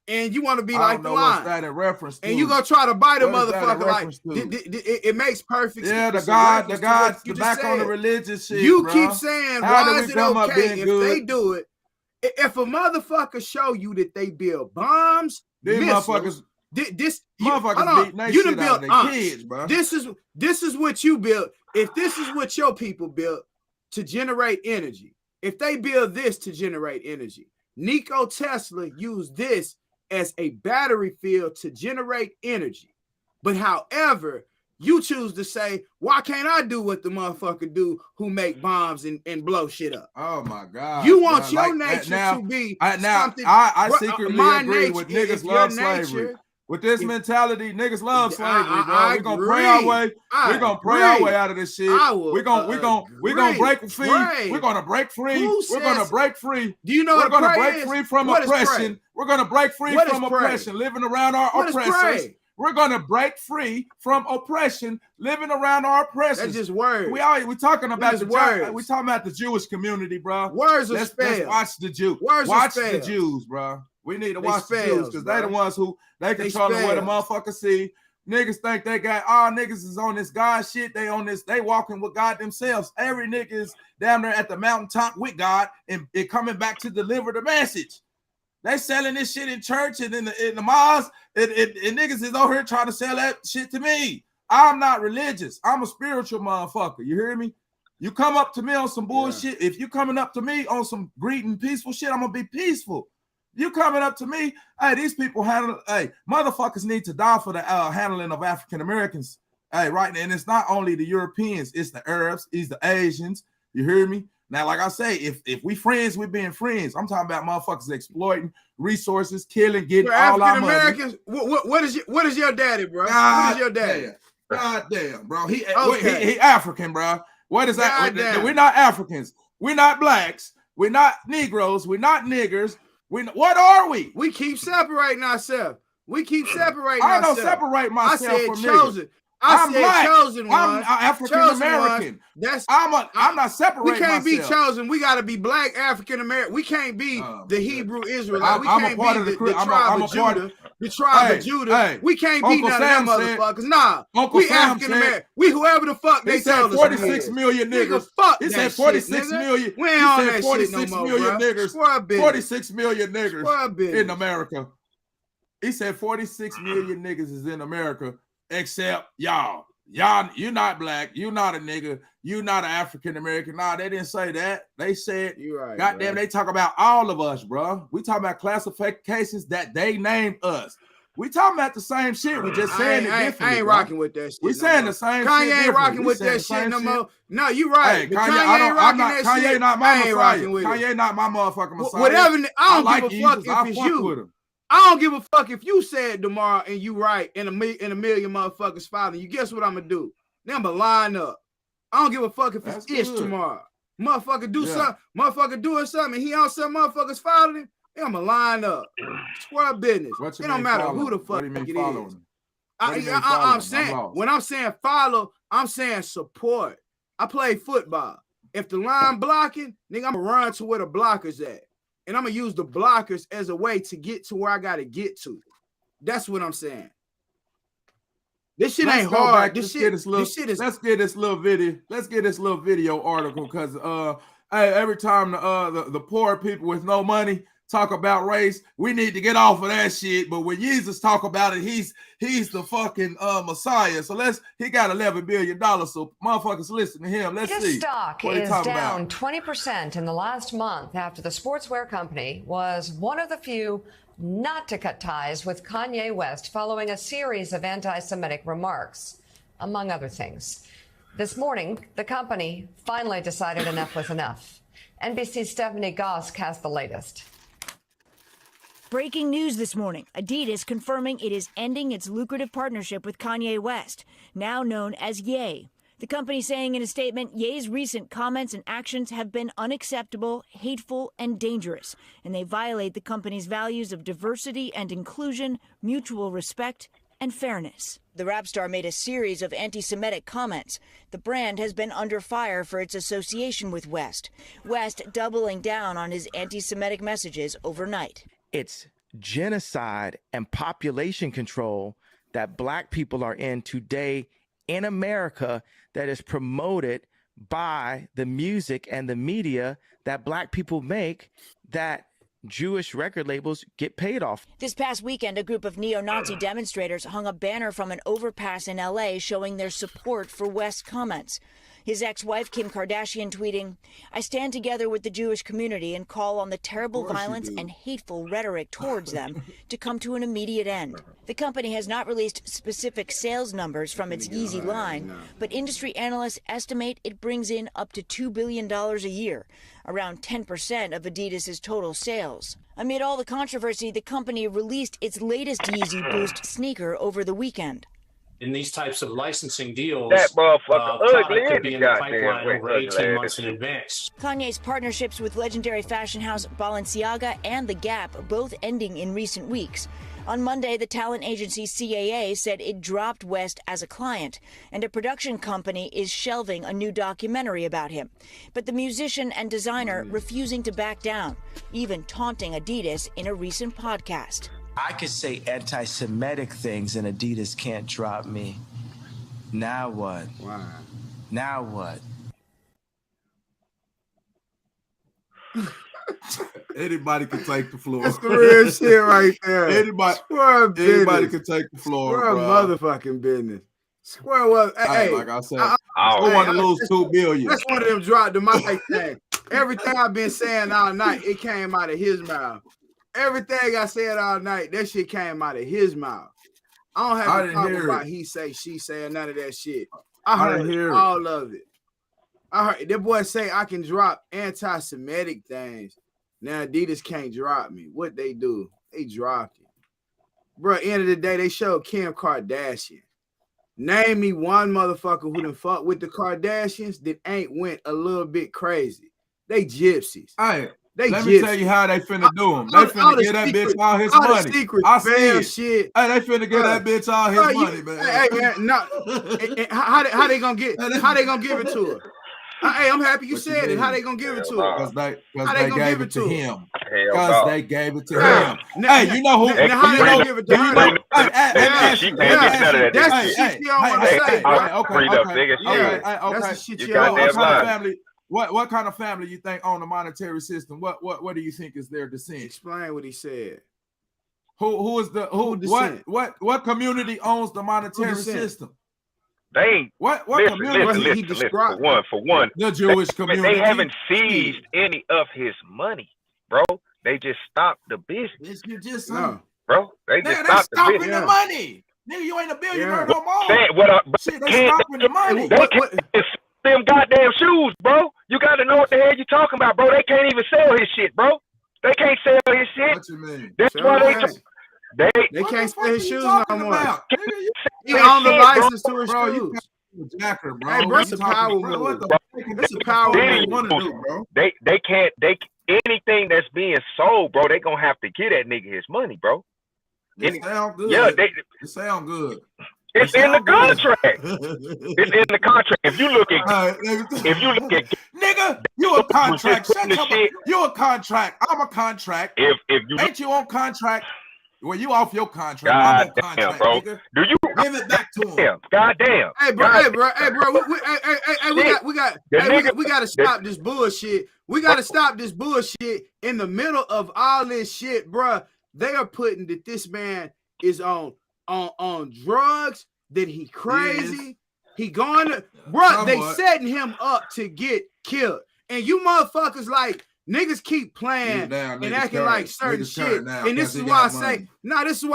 and you want to be like the lion, what's that in reference to? And you gonna try to bite a what motherfucker like it makes perfect sense. Yeah, the back on the religious shit. You bro. keep saying, why is it okay if they do it? If a motherfucker show you that they build bombs, these missiles, motherfuckers beating their shit out of their kids, bro. This is what you built. If this is what your people built to generate energy, if they build this to generate energy, Nikola Tesla used this as a battery field to generate energy. But however, you choose to say, why can't I do what the motherfucker do who make bombs and blow shit up? Oh my God. You want your nature to be something. I secretly agree with niggas love slavery. With this mentality, niggas love slavery, bro. We're gonna pray our way. We're gonna pray our way out of this shit. We're gonna break free. We're gonna break free. We're gonna break free. Do you know we're what gonna break free from oppression? We're gonna break free from oppression, living around our oppressors. We're gonna break free from oppression, living around our oppressors. That's just words. We talking about we talking about the Jewish community, bro. Words are let's watch the Jews. Watch the Jews, bro. We need to watch the Jews because they the ones who they controlling where the motherfuckers see. Niggas think they got niggas is on this God shit. They on this. They walking with God themselves. Every nigga is down there at the mountaintop with God and coming back to deliver the message. They selling this shit in church and in the mosque, and niggas is over here trying to sell that shit to me. I'm not religious. I'm a spiritual motherfucker. You hear me? You come up to me on some bullshit. If you coming up to me on some greeting peaceful shit, I'm gonna be peaceful. You coming up to me, hey, these people motherfuckers need to die for the handling of African Americans. Hey, right now, and it's not only the Europeans, it's the Arabs, it's the Asians. You hear me? Now, like I say, if we friends, we being friends. I'm talking about motherfuckers exploiting resources, killing, getting all our money. What is your daddy, bro? What is your daddy? God damn, bro. He African, bro. What is that? We're not Africans. We're not blacks. We're not Negroes. We're not niggers. What are we? We keep separating ourselves. I don't separate myself from chosen. Niggas. I'm black. Chosen one. I'm African American. I'm not separating myself. We can't myself. be chosen. We got to be black African American. We can't be the Hebrew Israelite. We can't be the tribe of Judah. The tribe of Judah. We can't be none of them motherfuckers. Nah. We African American. We whoever the fuck they tell us. 46 million niggas. He said 46 million. We ain't on that shit no more, 46 million niggers. 46 million niggers in America. He said 46 million niggas is in America. Except y'all, you're not black, you're not a nigga, you're not an African American. Nah, they didn't say that. They said, right, goddamn, they talk about all of us, bro. We talking about classifications that they named us. We talking about the same shit. We just saying it differently. I ain't rocking with that shit. We saying the same shit. Kanye ain't rocking with that shit no more. No, you right. Hey, Kanye not my Messiah. Kanye not my motherfucking Messiah. Whatever. I don't give a fuck if it's you. I don't give a fuck if you said tomorrow and you right and a million motherfuckers following you. Guess what I'm gonna do? Then I'm gonna line up. I don't give a fuck if it's ish tomorrow. Motherfucker do something. Motherfucker doing something. He on some motherfuckers following him. Then I'm gonna line up. Square business. It don't matter who the fuck it is. I'm saying when I'm saying follow, I'm saying support. I play football. If the line blocking, nigga, I'm gonna run to where the blockers at. And I'm going to use the blockers as a way to get to where I got to get to. That's what I'm saying. This shit ain't hard. Let's get this little video article because every time the poor people with no money talk about race, we need to get off of that shit. But when Jesus talk about it, he's the fucking Messiah. So he got $11 billion. So motherfuckers listen to him. Let's see. His stock is down 20% in the last month after the sportswear company was one of the few not to cut ties with Kanye West following a series of anti-Semitic remarks, among other things. This morning, the company finally decided enough was enough. NBC's Stephanie Goss has the latest. Breaking news this morning. Adidas confirming it is ending its lucrative partnership with Kanye West, now known as Ye. The company saying in a statement, Ye's recent comments and actions have been unacceptable, hateful, and dangerous, and they violate the company's values of diversity and inclusion, mutual respect, and fairness. The rap star made a series of anti-Semitic comments. The brand has been under fire for its association with West. West doubling down on his anti-Semitic messages overnight. It's genocide and population control that Black people are in today in America that is promoted by the music and the media that Black people make, that Jewish record labels get paid off. This past weekend, a group of neo-Nazi demonstrators hung a banner from an overpass in L.A. showing their support for West's comments. His ex-wife, Kim Kardashian, tweeting, "I stand together with the Jewish community and call on the terrible violence and hateful rhetoric towards them to come to an immediate end." The company has not released specific sales numbers from its Yeezy line, but industry analysts estimate it brings in up to $2 billion a year, around 10% of Adidas's total sales. Amid all the controversy, the company released its latest Yeezy Boost sneaker over the weekend. In these types of licensing deals, that motherfucker ugly could be in the goddamn pipeline over 18 months in shit. advance. Kanye's partnerships with legendary fashion house Balenciaga and The Gap both ending in recent weeks. On Monday, the talent agency CAA said it dropped West as a client, and a production company is shelving a new documentary about him. But the musician and designer refusing to back down, even taunting Adidas in a recent podcast. I could say anti-Semitic things and Adidas can't drop me. Now what? Wow. Now what? Anybody can take the floor. That's the real shit right there. Anybody can take the floor. Square motherfucking business. Square was. Hey, like I said, I want to lose $2 billion. That's one of them drop the mic thing. Everything I've been saying all night, it came out of his mouth. Everything I said all night, that shit came out of his mouth. I don't have to talk about he say, she say, none of that shit. I heard all of it. I heard that boy say I can drop anti-Semitic things. Now Adidas can't drop me. What they do? They dropped it. Bro, end of the day, they showed Kim Kardashian. Name me one motherfucker who done fuck with the Kardashians that ain't went a little bit crazy. They gypsies. Hey, let They me tell you how they finna do them. They finna get that bitch all his money. I see it. Shit. Hey, they finna get that bitch all his money, man. Hey, man, no. How they gonna get? How they gonna give it to her? Hey, I'm happy you said it. How they gonna give it to her? Because they gonna gave give it to him. Because they gave it to him. Hey, you know who? Now how they gonna give it to her? That's the shit you don't want to say. That's the shit you don't want to say. What kind of family you think own the monetary system? What do you think is their descent? Explain what he said. What community owns the monetary system? They ain't. What listen, community? listen. For one, the Jewish community. They haven't seized any of his money, bro. They just stopped the business. Bro, they just stopped the business. The money. Nigga, you ain't a billionaire no more. Shit, they stopping the money. They can't them goddamn shoes, bro. You got to know what the hell you talking about, bro. They can't even sell his shit, bro. They can't sell his shit. What you mean? That's why they can't sell his shoes no more. He own the license to his shoes. Jacker, bro. Hey, bro, it's a power move. It's a power move. Bro. They can't. Anything that's being sold, bro. They gonna have to get that nigga his money, bro. It sound good. Yeah, it sound good. It's in the contract. It's in the contract. If you look at, nigga, you a contract. Shut up. You a contract. I'm a contract. If you ain't you on contract, well, you off your contract. God I'm on contract, bro. Nigga. Do you give it back to him? God damn. Hey, bro. We gotta stop this bullshit. We gotta stop this bullshit in the middle of all this shit, bro. They are putting that this man is on drugs, that he crazy. Yes. He going to, bro, they setting him up to get killed. And you motherfuckers like, niggas keep playing and acting like certain shit. And this is why I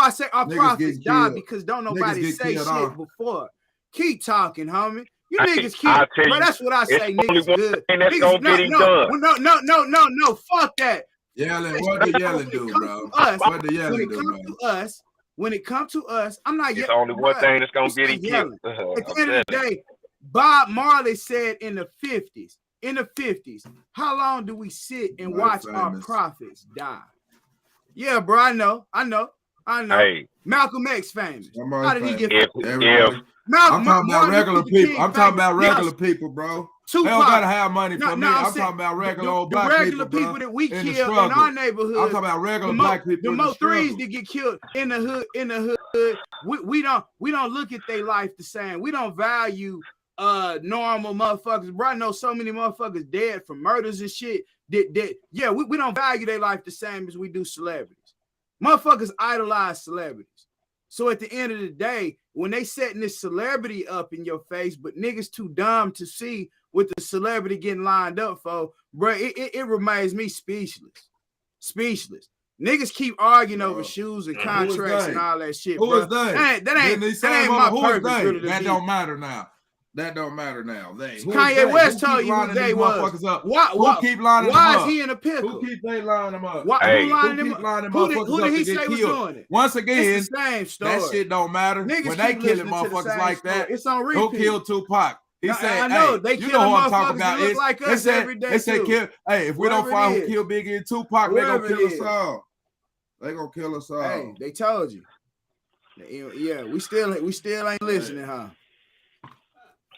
say, our prophets die because don't nobody say shit before. Keep talking, homie. You niggas keep, bro, that's what I say, niggas good. No, fuck that. Yelling, what the yelling do, bro? What the yelling do, bro? When it comes to us, I'm not yelling. It's only one thing that's gonna get him killed. At the end of the day, Bob Marley said in the 50s, how long do we sit and watch our prophets die? Yeah, bro, I know. Hey, Malcolm X famous. How did he get Malcolm, I'm talking about regular people. I'm talking about regular people, bro. Tupac. They don't gotta have money for me. I'm talking about regular old black regular people that we kill in our neighborhood. I'm talking about regular black people. The most threes that get killed in the hood. We don't look at their life the same. We don't value normal motherfuckers. Bro, I know so many motherfuckers dead from murders and shit. We don't value their life the same as we do celebrities. Motherfuckers idolize celebrities. So at the end of the day, when they setting this celebrity up in your face, but niggas too dumb to see what the celebrity getting lined up for, bro, it remains me speechless. Niggas keep arguing over shoes and contracts and all that shit. Who is that? That ain't my purpose. Really, that don't matter now. Kanye West told you who they was. Who keep lining them up? Why is he in a pickle? Who keep they lining them up? Who did he say was doing it? Once again, it's the same story. That shit don't matter. Niggas when they killing motherfuckers like that, it's on repeat. Who killed Tupac? He said, I know, hey, you know what I'm talking about. Look like us every day. They say, if we don't find who killed Biggie and Tupac, they gonna kill us all. They gonna kill us all. Hey, they told you. Yeah, we still ain't listening, huh?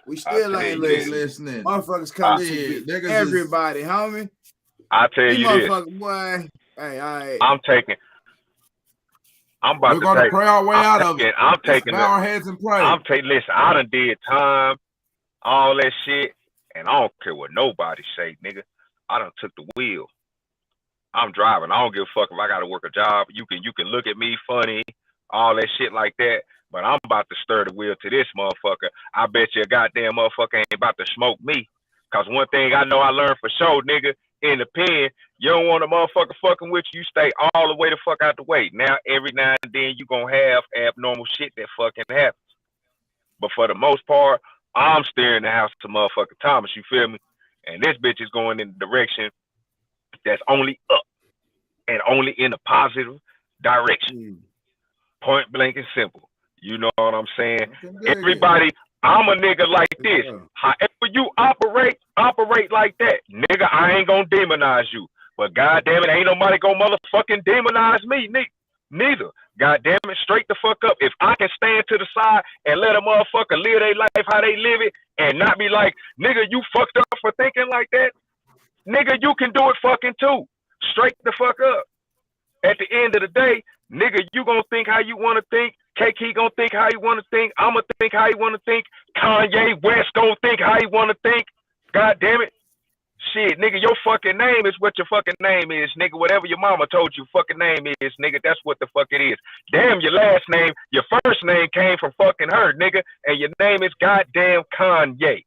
We still ain't listening. Motherfuckers come to everybody, homie. I tell you this, boy. Hey, all right. We're gonna pray our way out of it. I'm taking our heads and pray. Listen, I done did time, all that shit, and I don't care what nobody say, nigga. I done took the wheel. I'm driving. I don't give a fuck if I gotta work a job. You can look at me funny, all that shit like that. But I'm about to stir the wheel to this motherfucker. I bet you a goddamn motherfucker ain't about to smoke me. Cause one thing I know I learned for sure, nigga, in the pen, you don't want a motherfucker fucking with you, stay all the way the fuck out the way. Now, every now and then you gonna have abnormal shit that fucking happens. But for the most part, I'm steering the house to motherfucking Thomas, you feel me? And this bitch is going in the direction that's only up and only in a positive direction. Point blank and simple. You know what I'm saying? Everybody, I'm a nigga like this. However you operate like that. Nigga, I ain't gonna demonize you. But goddamn it, ain't nobody gonna motherfucking demonize me, neither. Goddamn it, straight the fuck up. If I can stand to the side and let a motherfucker live their life how they live it and not be like, nigga, you fucked up for thinking like that. Nigga, you can do it fucking too. Straight the fuck up. At the end of the day, nigga, you gonna think how you wanna think. KK gonna think how he wanna think. I'ma think how he wanna think. Kanye West gonna think how he wanna think. God damn it. Shit, nigga, your fucking name is what your fucking name is, nigga. Whatever your mama told you fucking name is, nigga, that's what the fuck it is. Damn, your last name, your first name came from fucking her, nigga, and your name is goddamn Kanye.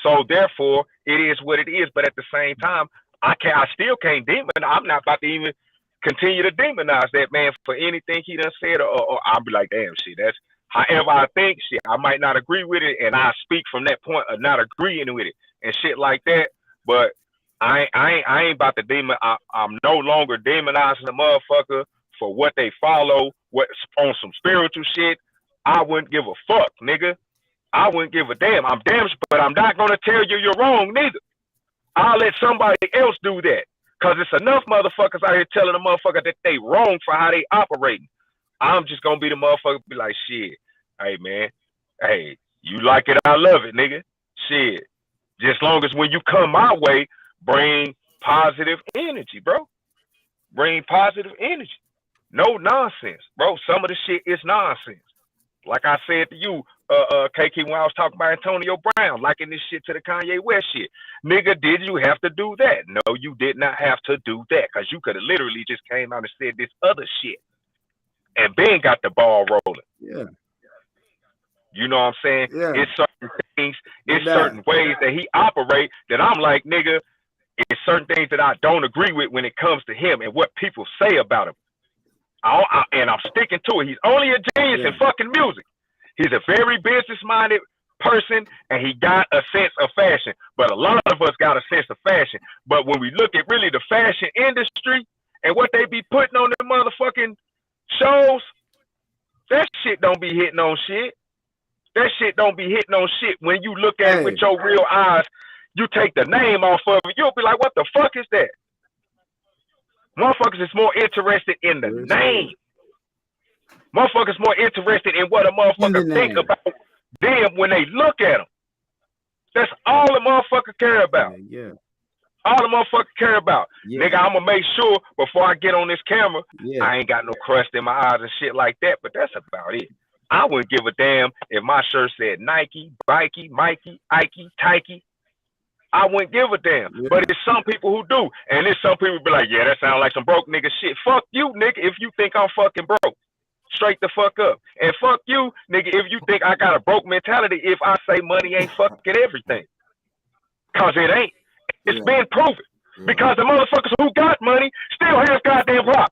So therefore, it is what it is. But at the same time, I still can't demonize. I'm not about to even continue to demonize that man for anything he done said, or I'll be like, damn, shit, that's however I think, shit, I might not agree with it, and I speak from that point of not agreeing with it and shit like that. But I ain't about to demon. I'm no longer demonizing the motherfucker for what they follow, what on some spiritual shit. I wouldn't give a fuck, nigga. I wouldn't give a damn. I'm damn, but I'm not gonna tell you you're wrong, neither. I'll let somebody else do that. Cause it's enough motherfuckers out here telling the motherfucker that they wrong for how they operating. I'm just gonna be the motherfucker be like, shit, hey man, hey, you like it, I love it, nigga. Shit. Just long as when you come my way, bring positive energy, bro. Bring positive energy. No nonsense, bro. Some of the shit is nonsense. Like I said to you, KK, when I was talking about Antonio Brown, liking this shit to the Kanye West shit. Nigga, did you have to do that? No, you did not have to do that, because you could have literally just came out and said this other shit and then got the ball rolling. Yeah. You know what I'm saying? Yeah. It's certain things, it's certain ways that he operate that I'm like, nigga, it's certain things that I don't agree with when it comes to him and what people say about him. And I'm sticking to it. He's only a genius in fucking music. He's a very business-minded person, and he got a sense of fashion. But a lot of us got a sense of fashion. But when we look at really the fashion industry and what they be putting on the motherfucking shows, that shit don't be hitting on shit. That shit don't be hitting on shit. When you look at it with your real eyes, you take the name off of it, you'll be like, what the fuck is that? Motherfuckers is more interested in the name. Motherfuckers more interested in what a motherfucker think about them when they look at them. That's all the motherfucker care about. Yeah. All the motherfucker care about. Nigga, I'm gonna make sure before I get on this camera, I ain't got no crust in my eyes and shit like that, but that's about it. I wouldn't give a damn if my shirt said Nike, Bikey, Mikey, Ikey, Tikey. I wouldn't give a damn. But it's some people who do. And there's some people be like, yeah, that sounds like some broke nigga shit. Fuck you, nigga, if you think I'm fucking broke. Straight the fuck up. And fuck you, nigga, if you think I got a broke mentality if I say money ain't fucking everything. Cause it ain't. It's been proven. Because the motherfuckers who got money still have goddamn problems.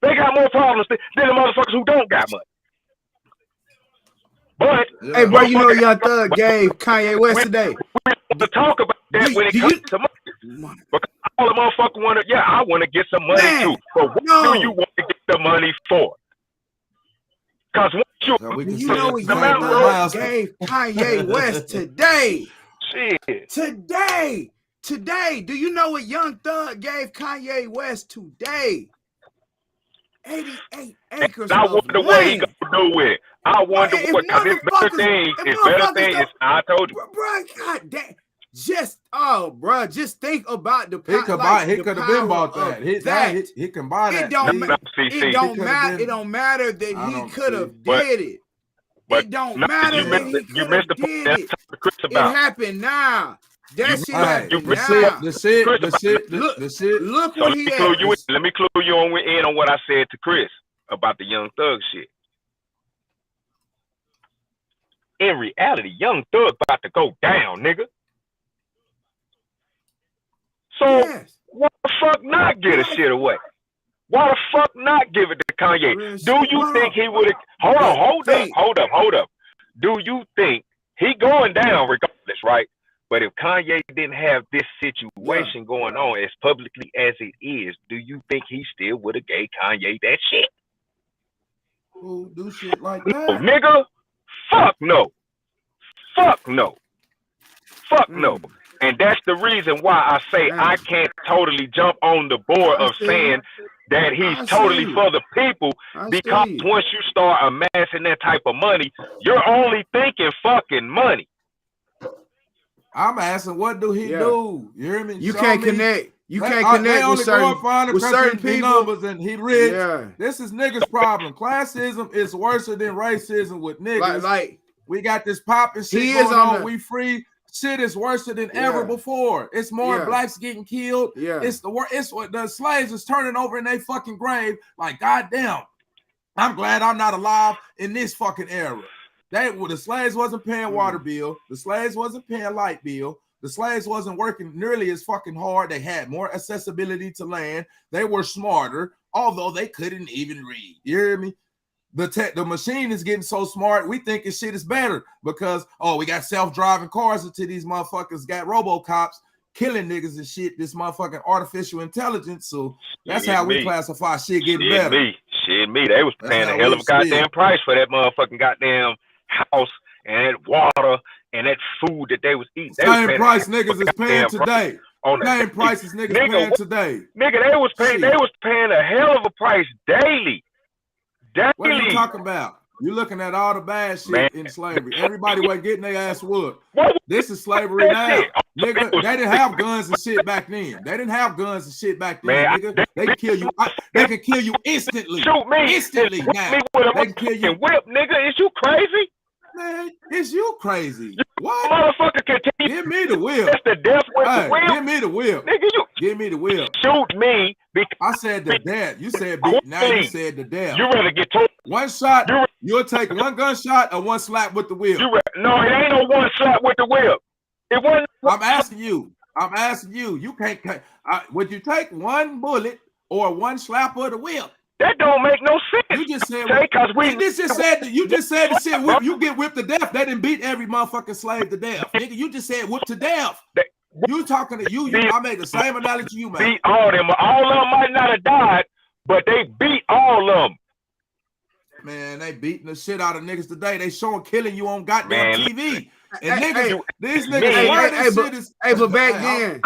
They got more problems than the motherfuckers who don't got money. But hey, bro, you know Young Thug gave Kanye West today. We to talk about that when it comes to money. Because all the motherfuckers want to, I want to get some money too. But what do you want to get the money for? Because you know what Young Thug gave Kanye West today? Shit. Today. Do you know what Young Thug gave Kanye West today? 88 acres. I wonder what he gonna do with it. I wonder what, because it's better things. It's better things. I told you. Bro, God damn. Just think about the power. He could have been bought that. He can buy that. It don't matter that he could have did it. It don't matter that he could have did it. It happened now. That shit happened now. The shit. Look what he had. Let me clue you in on what I said to Chris about the Young Thug shit. In reality, Young Thug about to go down, nigga. So why the fuck not get a shit away? Why the fuck not give it to Kanye? Do you think he would have? Hold up. Do you think he going down regardless, right? But if Kanye didn't have this situation going on as publicly as it is, do you think he still would have gave Kanye that shit? Who do shit like that? No, nigga. Fuck no. Fuck no. Fuck no. And that's the reason why I say I can't totally jump on the board of saying that he's totally for the people, because once you start amassing that type of money, you're only thinking fucking money. I'm asking, what do he do? You hear me? You can't connect. You can't connect with certain people. Numbers and he rich. This is niggas' problem. Classism is worse than racism with niggas. Like we got this popping shit going on. We free. Shit is worse than ever before. It's more blacks getting killed. It's what the slaves is turning over in their fucking grave. Like, goddamn, I'm glad I'm not alive in this fucking era. The slaves wasn't paying water bill. The slaves wasn't paying light bill. The slaves wasn't working nearly as fucking hard. They had more accessibility to land. They were smarter, although they couldn't even read. You hear me? The machine is getting so smart, we think this shit is better because, we got self-driving cars until these motherfuckers got RoboCops killing niggas and shit, this motherfucking artificial intelligence. So that's how we classify shit getting better. Me. They was paying a hell of a goddamn price for that motherfucking goddamn house and that water and that food that they was eating. Same price niggas is paying today. Same prices niggas paying today. Nigga, they was paying a hell of a price daily. What are you talking about? You're looking at all the bad shit in slavery. Everybody was getting their ass whooped. This is slavery now. Nigga, they didn't have guns and shit back then. They didn't have guns and shit back then, nigga. They can kill you. They can kill you instantly. Shoot me. Instantly now. They can kill you. Whip, nigga. Is you crazy? Man, is you crazy? What? Motherfucker can tell you. Give me the whip. That's the death with the whip. Give me the whip. Nigga, give me the whip. Shoot me. I said the death. You said beat. Now you said the death. You rather get told. One shot. You'll take one gunshot or one slap with the whip. No, it ain't no one slap with the whip. It wasn't. I'm asking you. You can't. Would you take one bullet or one slap of the whip? That don't make no sense. You just said you just said the shit. You get whipped to death. They didn't beat every motherfucking slave to death, nigga. You just said whipped to death. You talking to you? I made the same analogy you made. Beat all of them. All of them might not have died, but they beat all of them. Man, they beating the shit out of niggas today. They showing killing you on goddamn TV. And niggas, these niggas love this shit. But back then,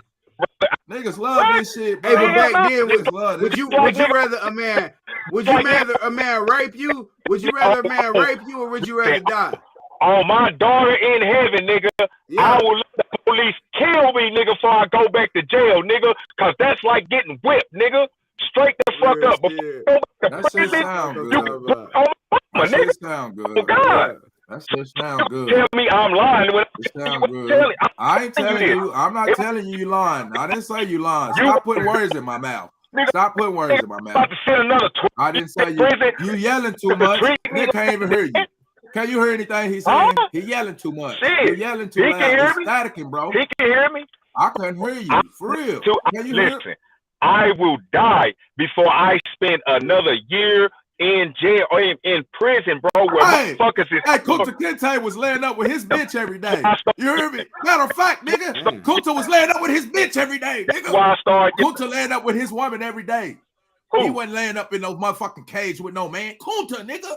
niggas love this shit, bro. Hey, but back then, would you rather a man? Would you rather a man rape you? Would you rather a man rape you, or would you rather die? On my daughter in heaven, nigga, I will let the police kill me, nigga, before I go back to jail, nigga, cause that's like getting whipped, nigga. Straight the fuck up. That shit sound good. That shit sound good. Oh, God. That shit sound good. Tell me I'm lying. When sound good. I ain't telling you. I'm not telling you lying. I didn't say you lying. Stop putting words in my mouth. Stop putting words in my mouth. I didn't say you yelling too much. Nick can't even hear you. Can you hear anything he's saying? He yelling too much. He yelling too loud. He's staticking, bro. He can hear me. I couldn't hear you. For real. Can you listen, hear? I will die before I spend another year in jail or in prison, bro. Where motherfuckers is. Hey, Kunta Kinte was laying up with his bitch every day. You hear me? Matter of fact, nigga, Kunta was laying up with his bitch every day, nigga. Why I started Kunta laying up with his woman every day. He wasn't laying up in no motherfucking cage with no man. Kunta, nigga.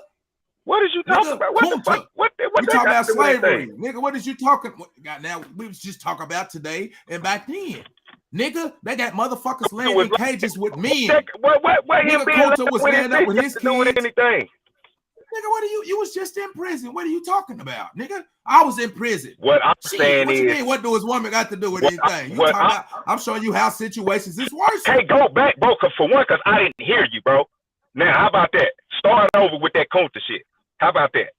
What is you talking about? What the fuck? What we talking about slavery, nigga. What is you talking? Now we was just talking about today and back then, nigga. They got motherfuckers laying in cages with men. What nigga, Kunta was laying up with his kids. Anything? Nigga, what are you was just in prison. What are you talking about, nigga? I was in prison. What I'm saying is, you mean? What do his woman got to do with anything? You talking about? I'm showing you how situations is worse. Hey, go back, bro. Cause for one, cause I didn't hear you, bro. Now, how about that? Start over with that Kunta shit. How about that?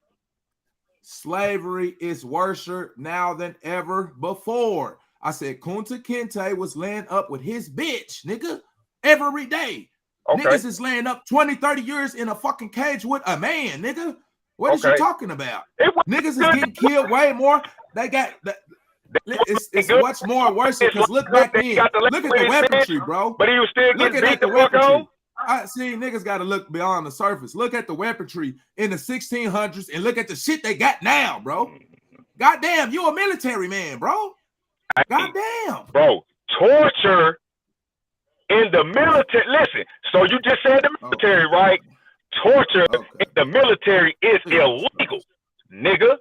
Slavery is worse now than ever before. I said Kunta Kinte was laying up with his bitch, nigga, every day. Okay. Niggas is laying up 20, 30 years in a fucking cage with a man, nigga. What is you talking about? Niggas is getting killed way more. They got it's much more worse because look back then. Look at the weaponry, bro. But he was still getting beat the fuck on. I see niggas got to look beyond the surface. Look at the weaponry in the 1600s and look at the shit they got now, bro. Goddamn, you a military man, bro. Goddamn. Bro, torture in the military. Listen, so you just said the military, right? Torture in the military is illegal, nigga.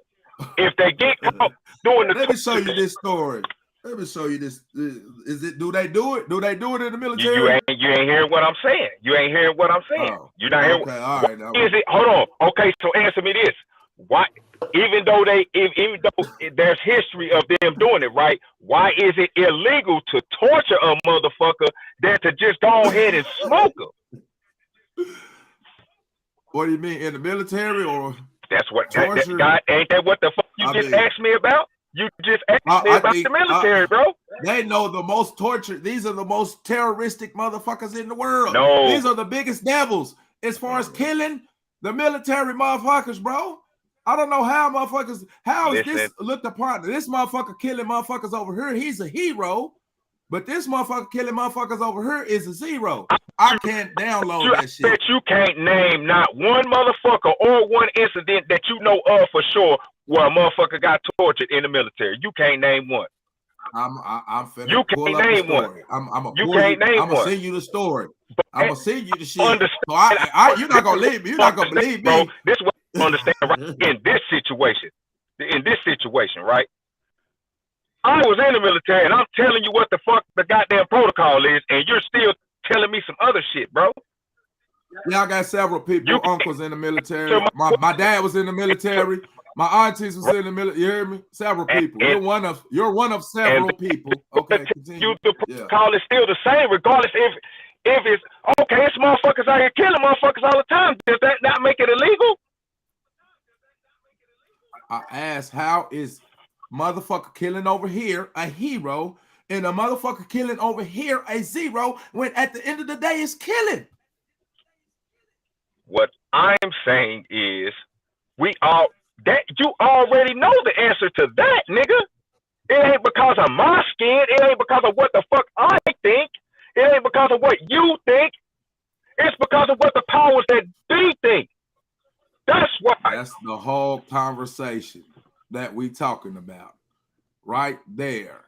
If they get out doing the Let me show you this story. Let me show you this. Is it? Do they do it? Do they do it in the military? You ain't hearing what I'm saying. You ain't hearing what I'm saying. You're not hearing. Okay, all right. Is it? Hold on. Okay, so answer me this. Why? Even though there's history of them doing it, right? Why is it illegal to torture a motherfucker than to just go ahead and smoke them? What do you mean, in the military or? That's what. God, ain't that what the fuck you just asked me about? You just asked me about the military, bro. They know the most torture. These are the most terroristic motherfuckers in the world. No. These are the biggest devils as far as killing the military motherfuckers, bro. I don't know how motherfuckers, how is this looked upon? This motherfucker killing motherfuckers over here, he's a hero. But this motherfucker killing motherfuckers over here is a zero. I can't download that shit. Bet you can't name not one motherfucker or one incident that you know of for sure where a motherfucker got tortured in the military. You can't name one. I'm finna you pull can't up name the story. one. You can't name one. I'm gonna send you the story. I'm gonna send you the shit. So you're not gonna believe me. You're not gonna believe me. Bro, this is what I understand right in this situation. In this situation, right? I was in the military, and I'm telling you what the fuck the goddamn protocol is, and you're still telling me some other shit, bro. Yeah, I got several people. Your uncles in the military. My dad was in the military. My aunties was in the military. You hear me? Several people. You're one of several people. Okay, continue. The protocol is still the same, regardless if it's okay. It's motherfuckers out here killing motherfuckers all the time. Does that not make it illegal? I asked, how is motherfucker killing over here a hero and a motherfucker killing over here a zero when at the end of the day it's killing? What I'm saying is you already know the answer to that, nigga. It ain't because of my skin. It ain't because of what the fuck I think. It ain't because of what you think. It's because of what the powers that be think. That's why. That's the whole conversation that we talking about right there.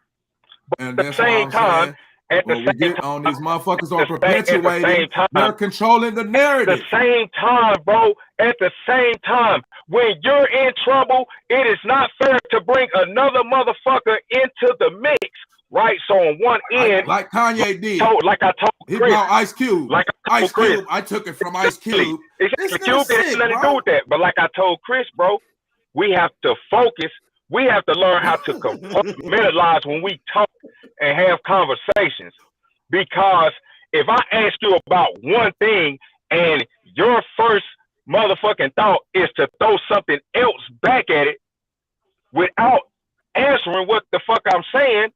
But and at the same time, At the Well, we same get time, on these motherfuckers are at the perpetuating. same time, They're controlling the narrative. At the same time, bro. At the same time, when you're in trouble, it is not fair to bring another motherfucker into the mix, right? So on one end, like Kanye did, like I told he Chris, brought Ice Cube. Like Ice Cube, I took it from Ice Cube. Exactly. Cube has nothing to do with that. But like I told Chris, bro, we have to focus. We have to learn how to compartmentalize when we talk and have conversations. Because if I ask you about one thing and your first motherfucking thought is to throw something else back at it without answering what the fuck I'm saying,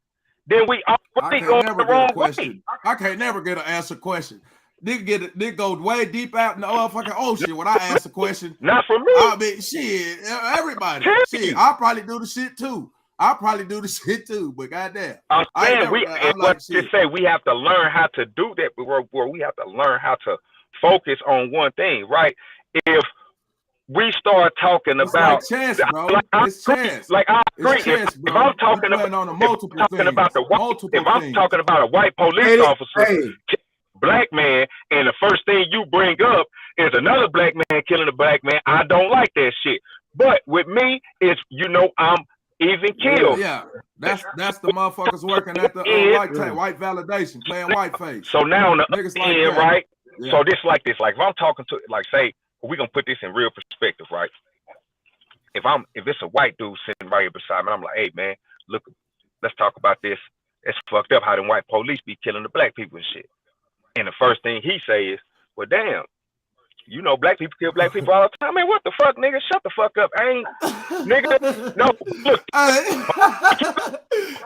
then we already going the wrong way. I can't never get an answer question. Nigga go way deep out in the motherfucking ocean when I ask a question. Not for me. I mean, shit, everybody. Shit, I'll probably do the shit too. But goddamn. I'm saying we have to learn how to do that, where we have to learn how to focus on one thing, right? If we start talking about chess, bro. It's chess. Like I agree. If I'm talking about a white police officer, black man, and the first thing you bring up is another black man killing a black man, I don't like that shit. But with me, it's I'm even killed. Yeah, that's the motherfuckers working at the white validation, playing white face. So now on the niggas like end, right? Yeah. So this like this. Like if I'm talking to, like, say, we're gonna put this in real perspective, right? If it's a white dude sitting right here beside me, I'm like, hey man, look, let's talk about this. It's fucked up how them white police be killing the black people and shit. And the first thing he say is, well, damn, black people kill black people all the time. Man, what the fuck, nigga? Shut the fuck up. I ain't, nigga. No, look.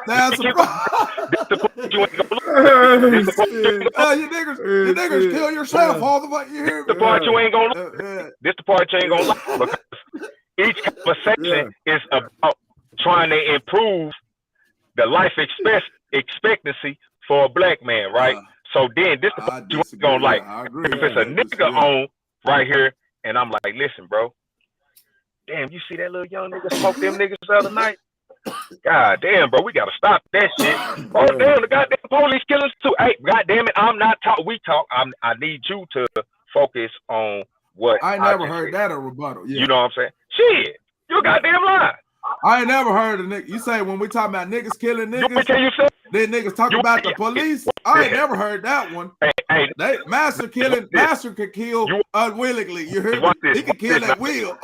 That's a problem. You ain't gonna look. You niggas kill yourself all the fuck. You hear me? The part you ain't gonna look. This the part you ain't gonna look. Because each conversation is about trying to improve the life expectancy for a black man, right? So then this the part you ain't gonna like. If it's a nigga on right here, and I'm like, listen, bro. Damn, you see that little young nigga smoke them niggas the other night? God damn, bro, we gotta stop that shit. Oh damn, the goddamn police killers too. Hey, goddamn it, I'm not talk. We talk. I need you to focus on what I never heard that a rebuttal. Yeah. You know what I'm saying? Shit, you goddamn lying. I ain't never heard of niggas. You say when we talking about niggas killing niggas, then niggas talk about the police. I ain't never heard that one. They master could kill unwillingly. You heard me? He can kill at will.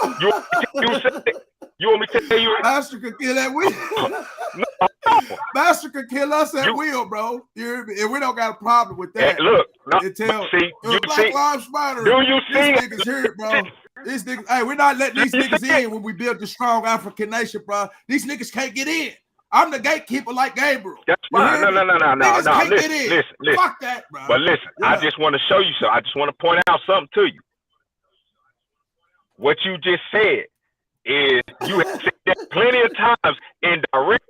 You want me to tell you? Master could kill at will. Master could kill us at will, bro. You heard me? And we don't got a problem with that. Hey, look, Black Lives Matter. Do you see? These niggas here, bro. These niggas, hey, we're not letting these niggas in when we build the strong African nation, bro. These niggas can't get in. I'm the gatekeeper like Gabriel. That's fine. No. Listen. Fuck that, bro. But listen, I just want to show you something. I just want to point out something to you. What you just said is you have said that plenty of times in direct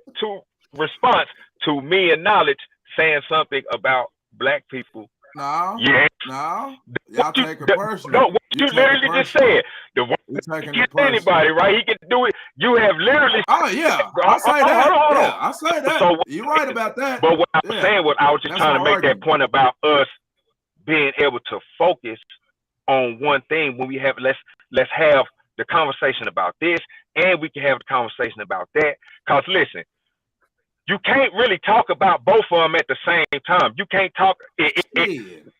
response to me and Knowledge saying something about black people. No. Yes. No. Y'all take it personal. No, what you literally just said. The one can get anybody, right? He can do it. You have literally. Oh yeah. I say that. Hold on. Yeah, I say that. So, you're right about that. But what I was saying was I was just trying to make that point about us being able to focus on one thing when we have let's have the conversation about this, and we can have the conversation about that. Cause listen, you can't really talk about both of them at the same time. You can't talk.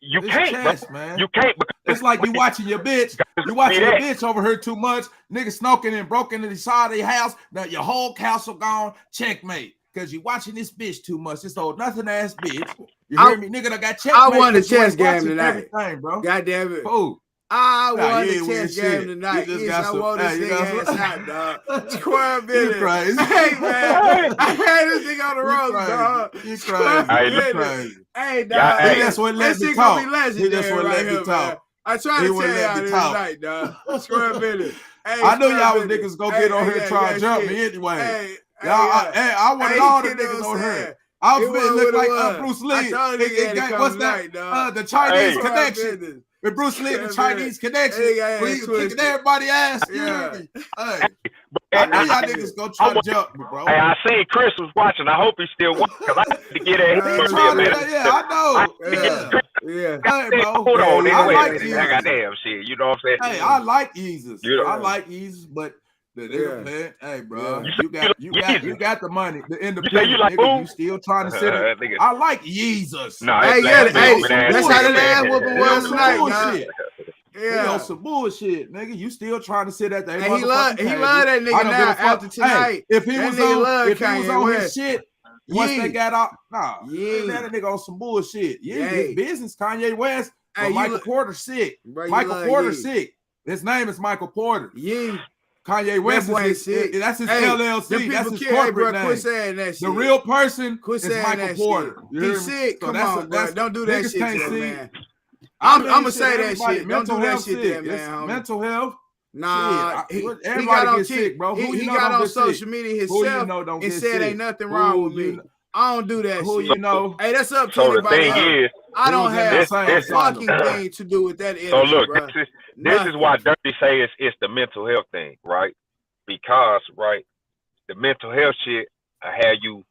You can't, chess, man. You can't. It's like you watching your bitch. You watching your bitch over here too much. Niggas smoking and broken into the side of their house. Now your whole castle gone. Checkmate. Because you watching this bitch too much. This old nothing ass bitch. You hear me? Nigga, I got checkmate. I won the chess game tonight. Bro. God damn it. Fool. I won the chess game tonight. I won this nigga ass out, dog. Square business. Crazy. Hey, man. I had this thing on the road, dog. You crazy. Hey, dog. He just wouldn't let me talk. He just wouldn't let me talk. I tried to tell y'all this tonight, dog. Square business. I knew y'all was niggas gonna get on here and try to jump me anyway. I wanted all the niggas on here. I was gonna look like Bruce Lee. What's that? The Chinese connection. With Bruce Lee, the Chinese connection. We kicking everybody's ass. Yeah. Hey. I know y'all niggas gonna try to jump me, bro. Hey, I seen Chris was watching. I hope he's still watching because I had to get at him. Yeah, I know. Yeah. Hey, bro. Hold on, I like I got damn shit. You know what I'm saying? Hey, I like Yeezus. Yeah. I like Yeezus, but the nigga, man, hey, bro, you got the money. The independent nigga, you still trying to sit it. I like Yeezus. No, hey, that's how the ass whooping was tonight, bullshit. Yeah, on some bullshit, nigga. You still trying to sit at the he love that nigga now after tonight. Hey, if he was on his shit, once they got out, that nigga on some bullshit. Yeah, his business, Kanye West. Hey, Michael Porter sick. Michael Porter sick. His name is Michael Porter. Yeah. Kanye West is that's his LLC. That's his corporate name. Quit saying that shit. The real person is Michael Porter. He's sick. Come on, bro. Don't do that shit to him, man. I'm gonna say that shit. Don't do that shit there, man. Mental health. Nah, he got on sick, bro. He got on social media himself and said ain't nothing wrong with me. I don't do that shit. You know? Hey, that's up to anybody else. I don't have a fucking thing to do with that energy, so look, bro. This is why Dirty say it's the mental health thing, right? Because, right, the mental health shit have you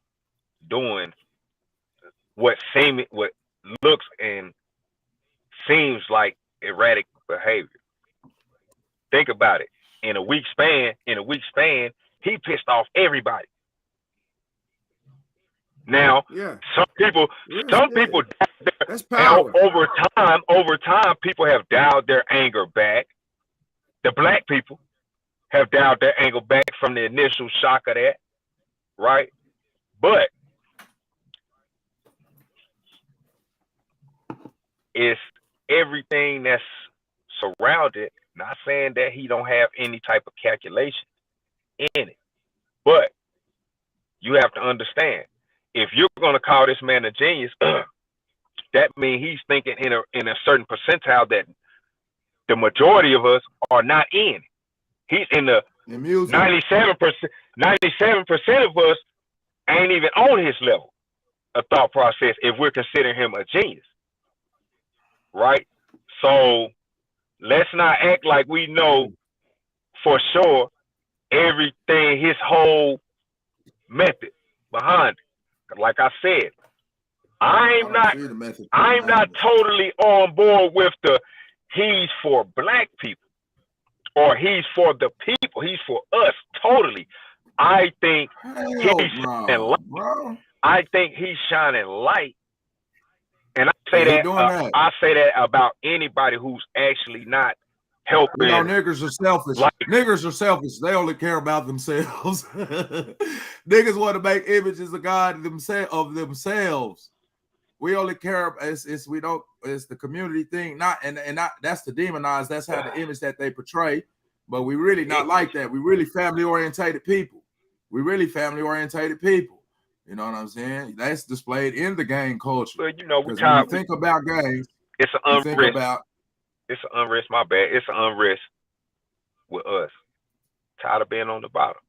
doing what looks and seems like erratic behavior. Think about it. In a week span, he pissed off everybody. Now, some people that's power. Over time, people have dialed their anger back. The black people have dialed their anger back from the initial shock of that, right? But it's everything that's surrounded. Not saying that he don't have any type of calculation in it, but you have to understand, if you're going to call this man a genius, that means he's thinking in a certain percentile that the majority of us are not in. He's in the 97%. 97% of us ain't even on his level of thought process if we're considering him a genius, right? So let's not act like we know for sure everything, his whole method behind it. Like I said, I'm not totally on board with the he's for black people or he's for the people. He's for us totally. I think he's shining light. I think he's shining light. And I say that about anybody who's actually not helping. You know, niggers are selfish. Niggers are selfish. They only care about themselves. Niggas want to make images of God themselves. We only care. It's the community thing. That's the demonized. That's how the image that they portray. But we really not like that. We really family orientated people. You know what I'm saying? That's displayed in the gang culture. Well, you know, when you think about gangs, it's an unrest. It's an unrest. My bad. It's an unrest with us. Tired of being on the bottom.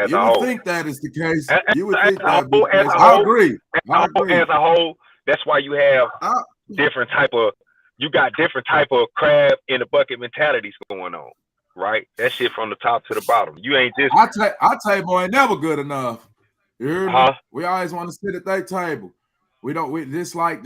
You would think that is the case. You would think that. I agree. As a whole, that's why you have different type of crab in the bucket mentalities going on. Right, that shit from the top to the bottom. You ain't just. I table ain't never good enough. You hear me? We always want to sit at that table. We don't. This why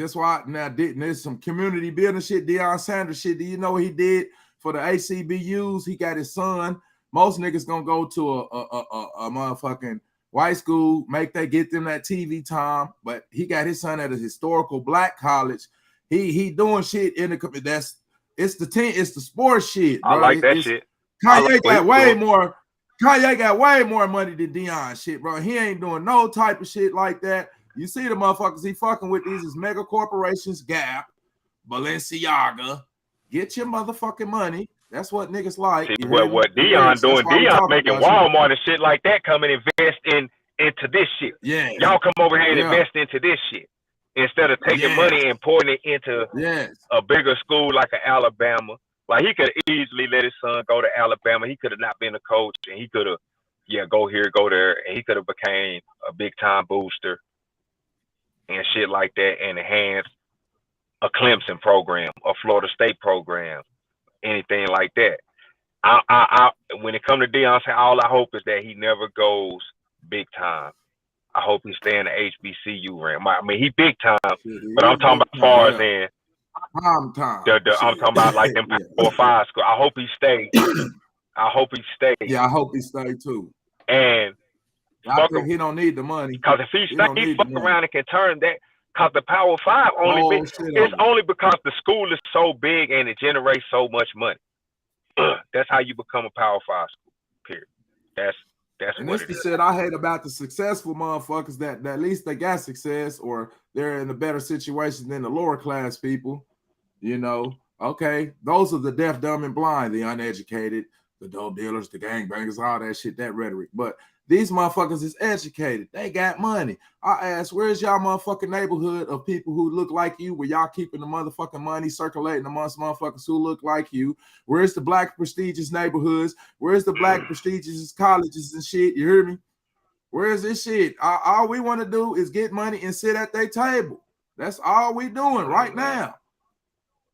now. There's some community building shit. Deion Sanders shit. Do you know what he did for the ACBUs? He got his son. Most niggas gonna go to a motherfucking white school, get them that TV time. But he got his son at a historical black college. He doing shit in the. It's the sports shit. Bro. I like that shit. Kanye got way more. Kanye got way more money than Deion shit, bro. He ain't doing no type of shit like that. You see the motherfuckers he fucking with these is mega corporations, Gap, Balenciaga. Get your motherfucking money. That's what niggas like. See, what Deion doing? Deion making Walmart and shit like that. Come and invest into this shit. Yeah, y'all come over here and invest into this shit instead of taking money and pouring it into a bigger school like an Alabama. Like, he could easily let his son go to Alabama. He could have not been a coach, and he could have, go here, go there, and he could have became a big-time booster and shit like that and enhanced a Clemson program, a Florida State program, anything like that. when it comes to Deion, all I hope is that he never goes big time. I hope he stay in the HBCU realm. I mean, he big time, but I'm talking about far as in time. I'm talking about like them Power 5 school. I hope he stay. I hope he stay. Yeah, I hope he stay too. And I think he don't need the money. Because if he stay, he fuck around and can turn that. Because the Power 5 only it's only because the school is so big and it generates so much money. That's how you become a Power 5 school. Period. That's and what this it the is. shit I hate about the successful motherfuckers that at least they got success or they're in a better situation than the lower class people. You know, okay, those are the deaf, dumb, and blind, the uneducated, the dope dealers, the gangbangers, all that shit, that rhetoric. But these motherfuckers is educated. They got money. I ask, where's y'all motherfucking neighborhood of people who look like you, where y'all keeping the motherfucking money circulating amongst motherfuckers who look like you? Where's the black prestigious neighborhoods? Where's the black prestigious colleges and shit? You hear me? Where's this shit? All we want to do is get money and sit at their table. That's all we doing right now.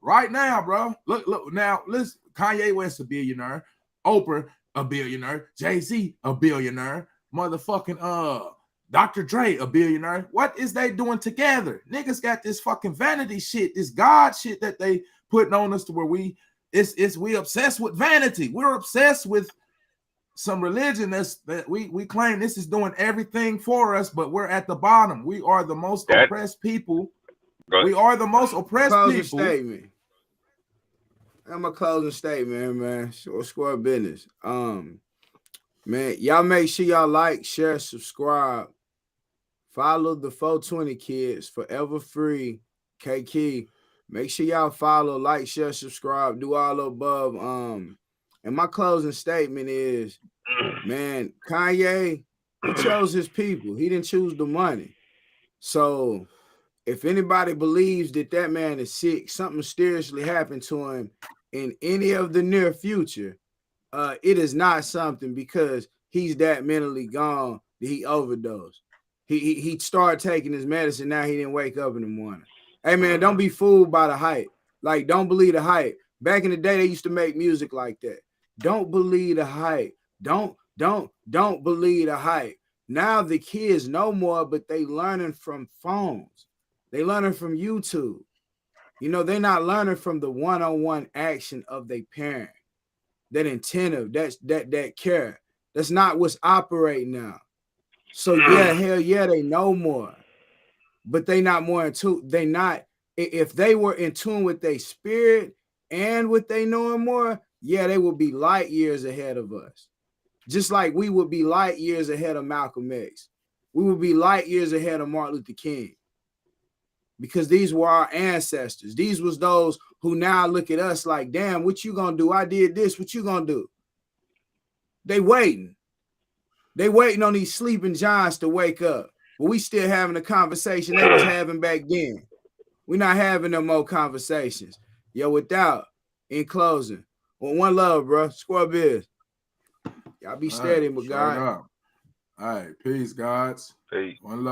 Right now, bro. Look now. Listen, Kanye West a billionaire, Oprah a billionaire, Jay-Z a billionaire, motherfucking Dr. Dre a billionaire. What is they doing together? Niggas got this fucking vanity shit, this God shit that they putting on us to where we obsessed with vanity. We're obsessed with some religion that we claim this is doing everything for us, but we're at the bottom. We are the most oppressed people. We are the most oppressed people. Statement. I'm a closing statement, man. Square business. Man, y'all make sure y'all like, share, subscribe, follow the 420 Kids, Forever Free, K-Key. Make sure y'all follow, like, share, subscribe, do all above. And my closing statement is, man, Kanye, he chose his people. He didn't choose the money. So if anybody believes that man is sick, something mysteriously happened to him in any of the near future, it is not something because he's that mentally gone that he overdosed. He started taking his medicine. Now he didn't wake up in the morning. Hey, man, don't be fooled by the hype. Like, don't believe the hype. Back in the day, they used to make music like that. Don't believe the hype. Don't believe the hype. Now the kids know more, but they learning from phones. They learning from YouTube. You know, they're not learning from the one-on-one action of their parent. That attentive, that care. That's not what's operating now. So yeah, hell yeah, they know more. But they not more in tune. They not, if they were in tune with their spirit and what they knowing more, yeah, they would be light years ahead of us. Just like we would be light years ahead of Malcolm X. We would be light years ahead of Martin Luther King. Because these were our ancestors. These was those who now look at us like, damn, what you gonna do? I did this, what you gonna do? They waiting. They waiting on these sleeping giants to wake up. But we still having a conversation they was having back then. We're not having no more conversations. Yo, in closing, well, one love, bro. Square biz. Y'all be steady, my guy. All right, peace, gods. Peace. One love.